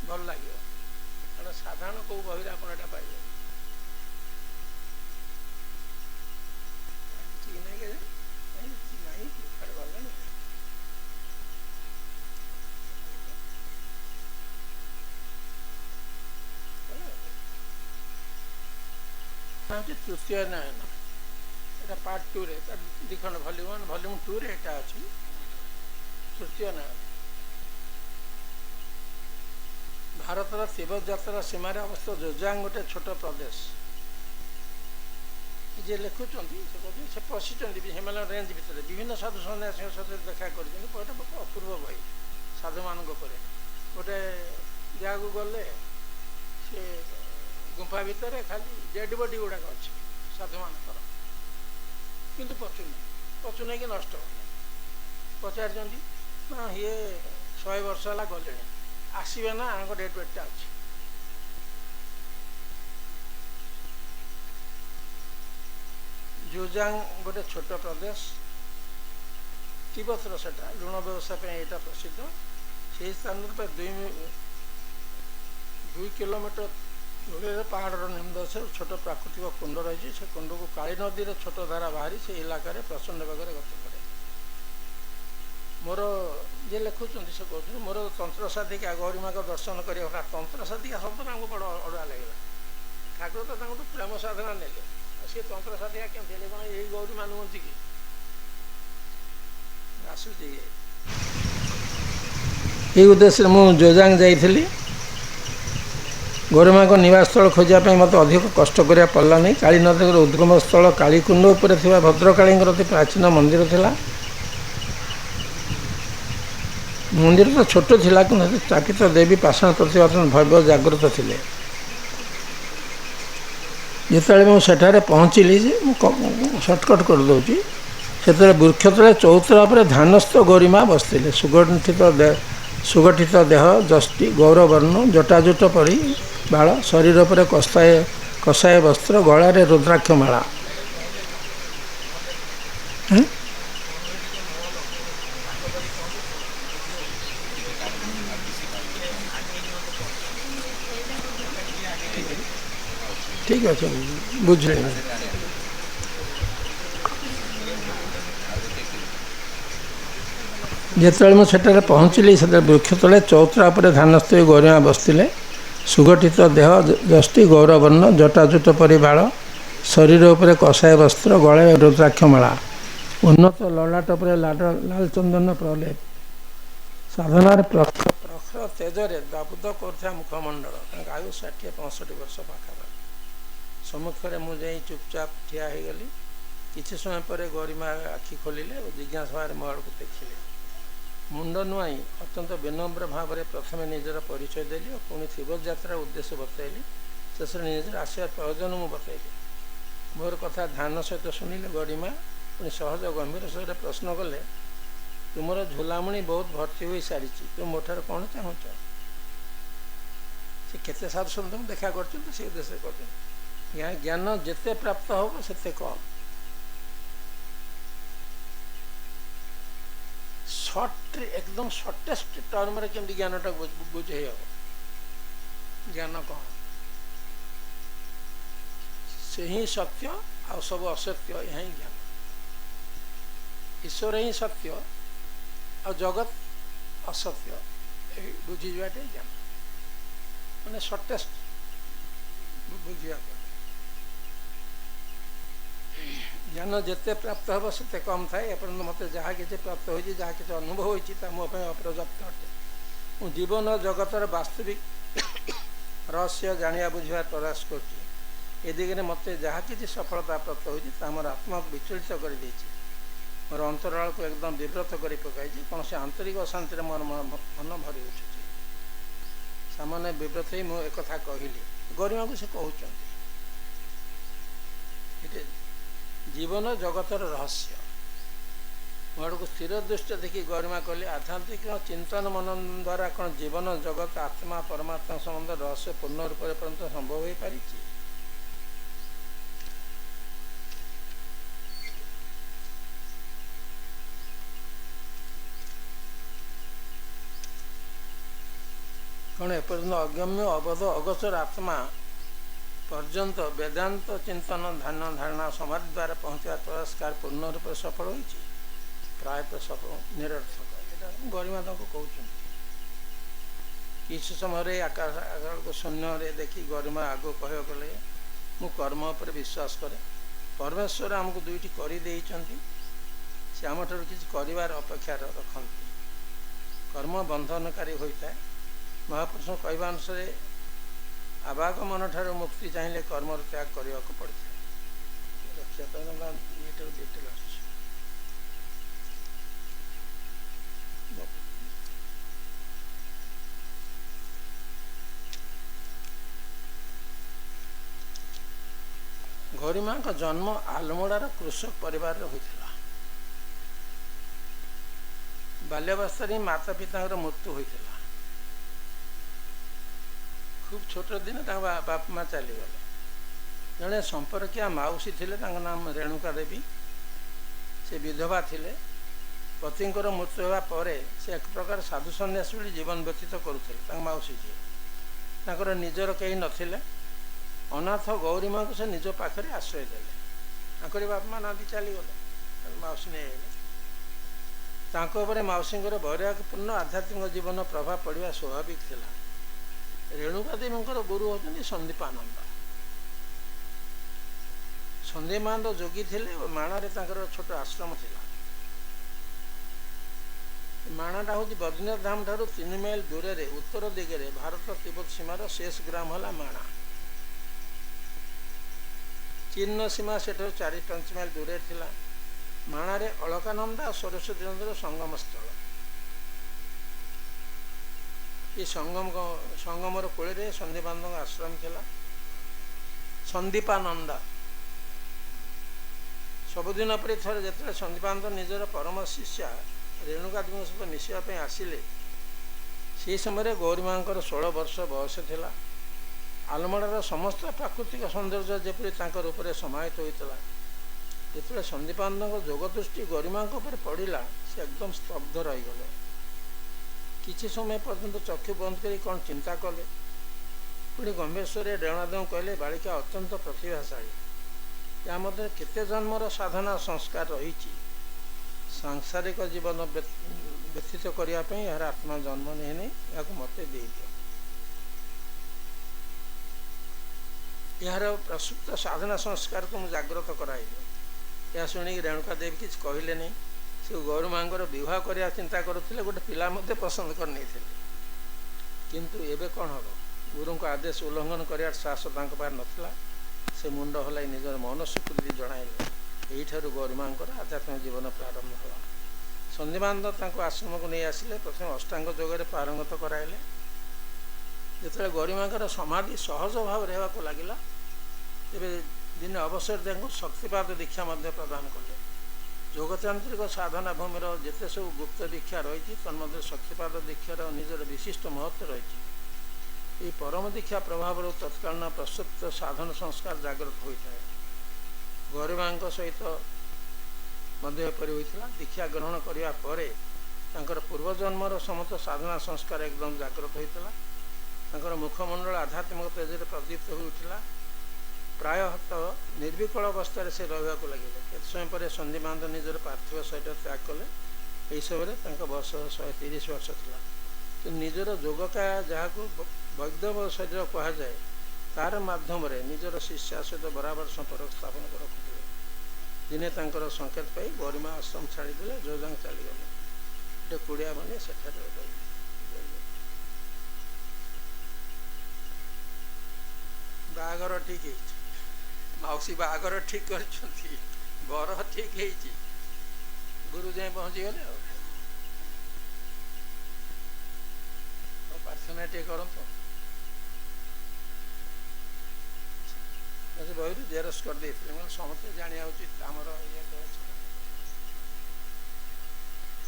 ଭଲ ଲାଗିବ। କାରଣ ସାଧାରଣ କେଉଁ ବହିରେ ଆପଣ ଏଇଟା ପାଇବେ ତୃତୀୟ ନୟନ। এটা পার্ট 2ରେ, ଦୁଇଖଣ୍ଡ ଭଲ୍ୟୁମ୍ 1, ଭଲ୍ୟୁମ୍ 2ରେ ଏଇଟା ଅଛି। ତୃତୀୟ ନୟନ ଭାରତର ତିବ୍ବତ ଯାତ୍ରା ସୀମାରେ ଅବସ୍ଥିତ ଜୋଜାଙ୍ଗ ଗୋଟେ ଛୋଟ ପ୍ରଦେଶ। ଯିଏ ଲେଖୁଛନ୍ତି ସେ କହୁଛନ୍ତି ସେ ପଶିଛନ୍ତି ହିମାଳୟ ରେଞ୍ଜ ଭିତରେ, ବିଭିନ୍ନ ସାଧୁ ସନ୍ନ୍ୟାସୀଙ୍କ ସହିତ ଦେଖା କରିଛନ୍ତି। ଗୋଟେ ଅପୂର୍ବ ବହି ସାଧୁମାନଙ୍କ ଉପରେ। ଗୋଟେ ଜାଗାକୁ ଗଲେ ସେ ଗୁମ୍ଫା ଭିତରେ ଖାଲି ଡେଡ୍ ବଡି ଗୁଡ଼ାକ ଅଛି ସାଧୁମାନଙ୍କର, କିନ୍ତୁ ପଚୁ ନେଇକି ନଷ୍ଟ ହେଉନି। ପଚାରିଛନ୍ତି ନା ଇଏ 100 ବର୍ଷ ହେଲା ଗଲେଣି, ଆସିବେ ନା, ଆଙ୍କ ଡେଡ୍ ବଡିଟା ଅଛି। ଜୋଜାଙ୍ଗ ଗୋଟେ ଛୋଟ ପ୍ରଦେଶ, ତିବ୍ବତର ସେଟା ଲୁଣ ବ୍ୟବସାୟ ପାଇଁ ଏଇଟା ପ୍ରସିଦ୍ଧ। ସେହି ସ୍ଥାନରୁ ପ୍ରାୟ 2 କିଲୋମିଟର ଦୂରରେ ପାହାଡ଼ର ନିମ୍ନ ଦେଶରେ ଛୋଟ ପ୍ରାକୃତିକ କୁଣ୍ଡ ରହିଛି। ସେ କୁଣ୍ଡକୁ କାଳୀ ନଦୀର ଛୋଟ ଧାରା ବାହାରି ସେ ଇଲାକାରେ ପ୍ରଚଣ୍ଡ ବେଗରେ ଗତି କରେ। ମୋର ଯିଏ ଲେଖୁଛନ୍ତି ସେ କହୁଛନ୍ତି ମୋର ତନ୍ତ୍ର ସାଧିକା ଗୌରୀମାଙ୍କ ଦର୍ଶନ କରିବା କଥା। ତନ୍ତ୍ର ସାଧିକା ଶବ୍ଦଟା ଆମକୁ ବଡ଼ ଅଡ଼ୁଆ ଲାଗିଲା। ଠାକୁର ତ ତାଙ୍କଠୁ ପ୍ରେମ ସାଧନା ନେଲେ, ଆଉ ସିଏ ତନ୍ତ୍ର ସାଧିକା କେମିତି ହେଲେ? କ'ଣ ଏଇ ଗୌରୀମା ନୁହନ୍ତି କି? ଆସୁଛି ଏଇ ଉଦ୍ଦେଶ୍ୟରେ ମୁଁ ଜୋଜାଙ୍ଗ ଯାଇଥିଲି। ଗୌରୀମାଙ୍କ ନିବାସ ସ୍ଥଳ ଖୋଜିବା ପାଇଁ ମୋତେ ଅଧିକ କଷ୍ଟ କରିବା ପଡ଼ିଲା ନାହିଁ। କାଳୀ ନଦୀର ଉଦ୍ଗମ ସ୍ଥଳ କାଳୀକୁଣ୍ଡ ଉପରେ ଥିବା ଭଦ୍ରକାଳୀଙ୍କର ଅତି ପ୍ରାଚୀନ ମନ୍ଦିର ଥିଲା। ମନ୍ଦିର ତ ଛୋଟ ଥିଲା, କିନ୍ତୁ ସ୍ଥାପିତ ଦେବୀ ପାଷାଣ ପ୍ରତିଭା ଭବ୍ୟ ଜାଗ୍ରତ ଥିଲେ। ଯେତେବେଳେ ମୁଁ ସେଠାରେ ପହଞ୍ଚିଲି, ମୁଁ ସର୍ଟକଟ୍ କରିଦେଉଛି, ସେତେବେଳେ ବୃକ୍ଷ ତଳେ ଚଉତରା ଉପରେ ଧ୍ୟାନସ୍ଥ ଗୌରୀମା ବସିଥିଲେ। ସୁଗଠିତ ଦେହ, ଯଷ୍ଟି ଗୌରବର୍ଣ୍ଣ, ଜଟାଜୁଟ ପରି ବାଳ, ଶରୀର ଉପରେ କଷାୟ ବସ୍ତ୍ର, ଗଳାରେ ରୁଦ୍ରାକ୍ଷ ମାଳା। ଠିକ୍ ଅଛି ବୁଝିଲି। ଯେତେବେଳେ ମୁଁ ସେଠାରେ ପହଞ୍ଚିଲି ସେତେବେଳେ ବୃକ୍ଷ ତଳେ ଚଉତ୍ରା ଉପରେ ଧ୍ୟାନସ୍ଥ ହୋଇ ଗରିମା ବସିଥିଲେ। ସୁଗଠିତ ଦେହ, ଯଷ୍ଟି ଗୌରବର୍ଣ୍ଣ, ଜଟାଜୁଟ ପରି ବାଳ, ଶରୀର ଉପରେ କଷାୟ ବସ୍ତ୍ର, ଗଳେ ରୁଦ୍ରାକ୍ଷ ମାଳା, ଉନ୍ନତ ଲଲାଟ ଉପରେ ଲାଲ ଚନ୍ଦନ ପ୍ରଲେପ, ସାଧନାରେ ପ୍ରଖର ତେଜରେ ଦାବୁଦ କରୁଥିବା ମୁଖମଣ୍ଡଳ। ତାଙ୍କ ଆୟୁ 60-65 ବର୍ଷ ପାଖାପାଖି। ସମ୍ମୁଖରେ ମୁଁ ଯାଇ ଚୁପଚାପ ଠିଆ ହୋଇଗଲି। କିଛି ସମୟ ପରେ ଗରିମା ଆଖି ଖୋଲିଲେ ଓ ଜିଜ୍ଞାସା ଭାବରେ ମୋ ଆଡ଼କୁ ଦେଖିଲେ। ମୁଣ୍ଡ ନୁଆଇଁ ଅତ୍ୟନ୍ତ ବିନମ୍ର ଭାବରେ ପ୍ରଥମେ ନିଜର ପରିଚୟ ଦେଲି ଓ ପୁଣି ତିବ୍ବତ ଯାତ୍ରାର ଉଦ୍ଦେଶ୍ୟ ବତାଇଲି। ଶେଷରେ ନିଜର ଆସିବାର ପ୍ରୟୋଜନ ମୁଁ ବତାଇଲି। ମୋର କଥା ଧ୍ୟାନ ସହିତ ଶୁଣିଲେ ଗରିମା। ପୁଣି ସହଜ ଗମ୍ଭୀର ସ୍ୱରରେ ପ୍ରଶ୍ନ କଲେ, ତୁମର ଝୁଲାମୁଣି ବହୁତ ଭର୍ତ୍ତି ହୋଇସାରିଛି, ତୁମ ମୋଠାରୁ କ'ଣ ଚାହୁଁଛ? ସେ କେତେ ସାଧୁ ସନ୍ଥଙ୍କୁ ଦେଖା କରିଛନ୍ତି, ସେ ଉଦ୍ଦେଶ୍ୟ କରିଛନ୍ତି। ଜ୍ଞାନ ଯେତେ ପ୍ରାପ୍ତ ହେବ ସେତେ କମ୍। ଏକଦମ ସର୍ଟେଷ୍ଟ ଟର୍ମରେ କେମିତି ଜ୍ଞାନଟା ବୁଝେଇ ହେବ? ଜ୍ଞାନ କ'ଣ? ସେ ହିଁ ସତ୍ୟ, ଆଉ ସବୁ ଅସତ୍ୟ। ଏହା ହିଁ ଜ୍ଞାନ। ଈଶ୍ୱର ହିଁ ସତ୍ୟ ଆଉ ଜଗତ ଅସତ୍ୟ। ଏହି ବୁଝିଯିବାଟା ଜ୍ଞାନ, ମାନେ ସର୍ଟେଷ୍ଟ ବୁଝିବା ପାଇଁ। ଜ୍ଞାନ ଯେତେ ପ୍ରାପ୍ତ ହେବ ସେତେ କମ୍ ଥାଏ। ଏପର୍ଯ୍ୟନ୍ତ ମୋତେ ଯାହା କିଛି ପ୍ରାପ୍ତ ହୋଇଛି, ଯାହା କିଛି ଅନୁଭବ ହୋଇଛି, ତା ମୋ ପାଇଁ ଅପର୍ଯ୍ୟାପ୍ତ ଅଟେ। ମୁଁ ଜୀବନ ଜଗତର ବାସ୍ତବିକ ରହସ୍ୟ ଜାଣିବା ବୁଝିବାର ପ୍ରୟାସ କରୁଛି। ଏ ଦିଗରେ ମୋତେ ଯାହା କିଛି ସଫଳତା ପ୍ରାପ୍ତ ହୋଇଛି, ତାହା ମୋର ଆତ୍ମାକୁ ବିଚଳିତ କରିଦେଇଛି। ମୋର ଅନ୍ତରାଳକୁ ଏକଦମ ବିବ୍ରତ କରି ପକାଇଛି। କୌଣସି ଆନ୍ତରିକ ଅଶାନ୍ତିରେ ମୋର ମନ ଭରି ଉଠୁଛି। ସାମାନ୍ୟ ବିବ୍ରତ ହୋଇ ମୁଁ ଏକଥା କହିଲି। ଗରିମାକୁ ସେ କହୁଛନ୍ତି, ଜୀବନ ଜଗତର ରହସ୍ୟ। ମୋ ଆଡ଼କୁ ସ୍ଥିର ଦୃଷ୍ଟି ଦେଖି ଗରିମା କଲି, ଆଧ୍ୟାତ୍ମିକ ଚିନ୍ତନ ମନ ଦ୍ୱାରା କ'ଣ ଜୀବନ ଜଗତ ଆତ୍ମା ପରମାତ୍ମା ସମ୍ବନ୍ଧ ରହସ୍ୟ ପୂର୍ଣ୍ଣ ରୂପରେ ପର୍ଯ୍ୟନ୍ତ ସମ୍ଭବ ହୋଇପାରିଛି? କ'ଣ ଏପର୍ଯ୍ୟନ୍ତ ଅଗମ୍ୟ ଅବୋଧ ଅଗୋଚର ଆତ୍ମା ପର୍ଯ୍ୟନ୍ତ ବେଦାନ୍ତ ଚିନ୍ତନ ଧ୍ୟାନ ଧାରଣା ସମାଧି ଦ୍ୱାରା ପହଞ୍ଚିବା ପ୍ରୟାସକାର ପୂର୍ଣ୍ଣ ରୂପରେ ସଫଳ ହୋଇଛି? ପ୍ରାୟତଃ ସଫଳ, ନିରର୍ଥକ। ଏଇଟା ଗରିମା ତାଙ୍କୁ କହୁଛନ୍ତି। କିଛି ସମୟରେ ଆକାଶକୁ ଶୂନ୍ୟରେ ଦେଖି ଗରିମା ଆଗକୁ କହିବାକୁ ଗଲେ, ମୁଁ କର୍ମ ଉପରେ ବିଶ୍ୱାସ କରେ। ପରମେଶ୍ୱର ଆମକୁ ଦୁଇଟି କରିଦେଇଛନ୍ତି। ସେ ଆମଠାରୁ କିଛି କରିବାର ଅପେକ୍ଷା ରଖନ୍ତି। କର୍ମ ବନ୍ଧନକାରୀ ହୋଇଥାଏ। ମହାପୁରୁଷଙ୍କ କହିବା ଅନୁସାରେ ଆବାଗମନଠାରୁ ମୁକ୍ତି ଚାହିଁଲେ କର୍ମର ତ୍ୟାଗ କରିବାକୁ ପଡ଼ିଥାଏ। ଡିଟେଲ ଆସୁଛି। ଗରିମାଙ୍କ ଜନ୍ମ ଆଲମୋଡ଼ାର କୃଷକ ପରିବାରରେ ହୋଇଥିଲା। ବାଲ୍ୟାବସ୍ଥାରେ ହିଁ ମାତା ପିତାଙ୍କର ମୃତ୍ୟୁ ହୋଇଥିଲା। ଖୁବ୍ ଛୋଟ ଦିନେ ତାଙ୍କ ବାପା ମା ଚାଲିଗଲେ। ଜଣେ ସମ୍ପର୍କୀୟା ମାଉସୀ ଥିଲେ, ତାଙ୍କ ନାମ ରେଣୁକା ଦେବୀ। ସେ ବିଧବା ଥିଲେ। ପତିଙ୍କର ମୃତ୍ୟୁ ହେବା ପରେ ସେ ଏକ ପ୍ରକାର ସାଧୁ ସନ୍ନ୍ୟାସୀ ଭଳି ଜୀବନ ବ୍ୟତୀତ କରୁଥିଲେ। ତାଙ୍କ ମାଉସୀ ଯିଏ, ତାଙ୍କର ନିଜର କେହି ନଥିଲେ। ଅନାଥ ଗୌରୀମାଙ୍କୁ ସେ ନିଜ ପାଖରେ ଆଶ୍ରୟ ଦେଲେ। ତାଙ୍କରି ବାପା ମା ନାତି ଚାଲିଗଲେ, ମାଉସୀ ନେଇଗଲେ। ତାଙ୍କ ଉପରେ ମାଉସୀଙ୍କର ବୈରାଗ୍ୟପୂର୍ଣ୍ଣ ଆଧ୍ୟାତ୍ମିକ ଜୀବନ ପ୍ରଭାବ ପଡ଼ିବା ସ୍ୱାଭାବିକ ଥିଲା। ରେଣୁକା ଦେବୀଙ୍କର ଗୁରୁ ହେଉଛନ୍ତି ସନ୍ଦୀପାନନ୍ଦ। ସନ୍ଦୀପାନନ୍ଦ ଯୋଗୀ ଥିଲେ ଓ ମାଣାରେ ତାଙ୍କର ଛୋଟ ଆଶ୍ରମ ଥିଲା। ମାଣାଟା ହେଉଛି ବଦ୍ରିନାଥ ଧାମ ଠାରୁ 3 ମାଇଲ ଦୂରରେ ଉତ୍ତର ଦିଗରେ ଭାରତ ତିବ୍ବତ ସୀମାର ଶେଷ ଗ୍ରାମ ହେଲା ମାଣା। ଚୀନର ସୀମା ସେଠାରୁ 4-5 ମାଇଲ ଦୂରରେ ଥିଲା। ମାଣାରେ ଅଳକାନନ୍ଦା ଓ ସରସ୍ୱତୀ ନଦୀର ସଙ୍ଗମ ସ୍ଥଳ। ଏ ସଙ୍ଗମର କୂଳରେ ସନ୍ଦୀପାନନ୍ଦଙ୍କ ଆଶ୍ରମ ଥିଲା। ସନ୍ଦୀପାନନ୍ଦ ସବୁଦିନ ପରି ଥରେ ଯେତେବେଳେ ସନ୍ଦୀପାନନ୍ଦ ନିଜର ପରମ ଶିଷ୍ୟା ରେଣୁକା ଦେବୀଙ୍କ ସହିତ ମିଶିବା ପାଇଁ ଆସିଲେ, ସେହି ସମୟରେ ଗୌରୀମାଙ୍କର 16 ବର୍ଷ ବୟସ ଥିଲା। ଆଲମୋଡ଼ାର ସମସ୍ତ ପ୍ରାକୃତିକ ସୌନ୍ଦର୍ଯ୍ୟ ଯେପରି ତାଙ୍କ ରୂପରେ ସମାହିତ ହୋଇଥିଲା। ଯେତେବେଳେ ସନ୍ଦୀପାନନ୍ଦଙ୍କ ଯୋଗ ଦୃଷ୍ଟି ଗରିମାଙ୍କ ଉପରେ ପଡ଼ିଲା, ସେ ଏକଦମ ସ୍ତବ୍ଧ ରହିଗଲେ। କିଛି ସମୟ ପର୍ଯ୍ୟନ୍ତ ଚକ୍ଷୁ ବନ୍ଦ କରି କ'ଣ ଚିନ୍ତା କଲେ। ପୁଣି ଗମ୍ଭୀରେଶ୍ୱରୀ ରେଣୁଦେଉ କହିଲେ ବାଳିକା ଅତ୍ୟନ୍ତ ପ୍ରତିଭାଶାଳୀ। ଏହା ମଧ୍ୟରେ କେତେ ଜନ୍ମର ସାଧନା ସଂସ୍କାର ରହିଛି। ସାଂସାରିକ ଜୀବନ ବ୍ୟତୀତ କରିବା ପାଇଁ ଏହାର ଆତ୍ମା ଜନ୍ମ ନେଇନି, ଏହାକୁ ମୋତେ ଦେଇଦିଅ। ଏହାର ପ୍ରସୁପ୍ତ ସାଧନା ସଂସ୍କାରକୁ ମୁଁ ଜାଗ୍ରତ କରାଇଲି। ଏହା ଶୁଣିକି ରେଣୁକା ଦେବୀ କିଛି କହିଲେ ନାହିଁ। ସେ ଗୌରୀମାଙ୍କର ବିବାହ କରିବା ଚିନ୍ତା କରୁଥିଲେ, ଗୋଟେ ପିଲା ମଧ୍ୟ ପସନ୍ଦ କରିନେଇଥିଲେ। କିନ୍ତୁ ଏବେ କ'ଣ ହେବ? ଗୁରୁଙ୍କ ଆଦେଶ ଉଲ୍ଲଙ୍ଘନ କରିବାର ସାହସ ତାଙ୍କ ପାଖରେ ନଥିଲା। ସେ ମୁଣ୍ଡ ହଲାଇ ନିଜର ମନ ସ୍ୱୀକୃତି ଜଣାଇଲେ। ଏହିଠାରୁ ଗୌରୀମାଙ୍କର ଆଧ୍ୟାତ୍ମିକ ଜୀବନ ପ୍ରାରମ୍ଭ ହେଲା। ସନ୍ଧିବାନ୍ଧ ତାଙ୍କୁ ଆଶ୍ରମକୁ ନେଇ ଆସିଲେ। ପ୍ରଥମେ ଅଷ୍ଟାଙ୍ଗ ଯୋଗରେ ପାରଙ୍ଗତ କରାଇଲେ। ଯେତେବେଳେ ଗୌରୀମାଙ୍କର ସମାଧି ସହଜ ଭାବରେ ହେବାକୁ ଲାଗିଲା, ତେବେ ଦିନେ ଅବସର ତାଙ୍କୁ ଶକ୍ତିପାତ ଦୀକ୍ଷା ମଧ୍ୟ ପ୍ରଦାନ କଲେ। ଯୋଗତାନ୍ତ୍ରିକ ସାଧନା ଭୂମିର ଯେତେ ସବୁ ଗୁପ୍ତ ଦୀକ୍ଷା ରହିଛି, ତନ୍ମଧ୍ୟରେ ଶକ୍ତିପାତ ଦୀକ୍ଷାର ନିଜର ବିଶିଷ୍ଟ ମହତ୍ତ୍ୱ ରହିଛି। ଏହି ପରମ ଦୀକ୍ଷା ପ୍ରଭାବରୁ ତତ୍କାଳୀନ ପ୍ରସୁପ୍ତ ସାଧନ ସଂସ୍କାର ଜାଗ୍ରତ ହୋଇଥାଏ। ଗୌରୀମାଙ୍କ ସହିତ ମଧ୍ୟ ଏପରି ହୋଇଥିଲା। ଦୀକ୍ଷା ଗ୍ରହଣ କରିବା ପରେ ତାଙ୍କର ପୂର୍ବଜନ୍ମର ସମସ୍ତ ସାଧନା ସଂସ୍କାର ଏକଦମ ଜାଗ୍ରତ ହୋଇଥିଲା। ତାଙ୍କର ମୁଖମଣ୍ଡଳ ଆଧ୍ୟାତ୍ମିକ ତେଜରେ ପ୍ରଦୀପ୍ତ ହୋଇଉଠିଲା। ପ୍ରାୟତଃ ନିର୍ବିକଳ ଅବସ୍ଥାରେ ସେ ରହିବାକୁ ଲାଗିଲେ। କେତେ ସମୟ ପରେ ସନ୍ଧିବାନ୍ଧ ନିଜର ପାର୍ଥିବ ଶରୀର ତ୍ୟାଗ କଲେ। ଏହି ସମୟରେ ତାଙ୍କ ବୟସ 130 ବର୍ଷ ଥିଲା। କିନ୍ତୁ ନିଜର ଯୋଗକାୟା, ଯାହାକୁ ବୈଦ୍ଧବ ଶରୀର କୁହାଯାଏ, ତାର ମାଧ୍ୟମରେ ନିଜର ଶିଷ୍ୟା ସହିତ ବରାବର ସମ୍ପର୍କ ସ୍ଥାପନ ରଖୁଥିଲେ। ଦିନେ ତାଙ୍କର ସଂକେତ ପାଇ ଗରିମା ଆଶ୍ରମ ଛାଡ଼ିଦେଲେ, ଯୋଜାଙ୍ଗ ଚାଲିଗଲେ। ଗୋଟେ କୁଡ଼ିଆ ବନି ସେଠାରେ ରହିଲେ। ବାହାଘର ଠିକ୍ ହେଇଛି। ମାଉସୀ ବାହାଘର ଠିକ୍ କରିଛନ୍ତି, ବର ଠିକ୍ ହେଇଛି। ଗୁରୁ ଯାଇ ପହଞ୍ଚିଗଲେ। ଆଉ ପ୍ରାର୍ଥନା ଟିକେ କରନ୍ତୁ। ବହିରୁ ଜେରକ୍ସ କରିଦେଇଥିଲେ। ମାନେ ସମସ୍ତେ ଜାଣିବା ଉଚିତ ଆମର ଇଏ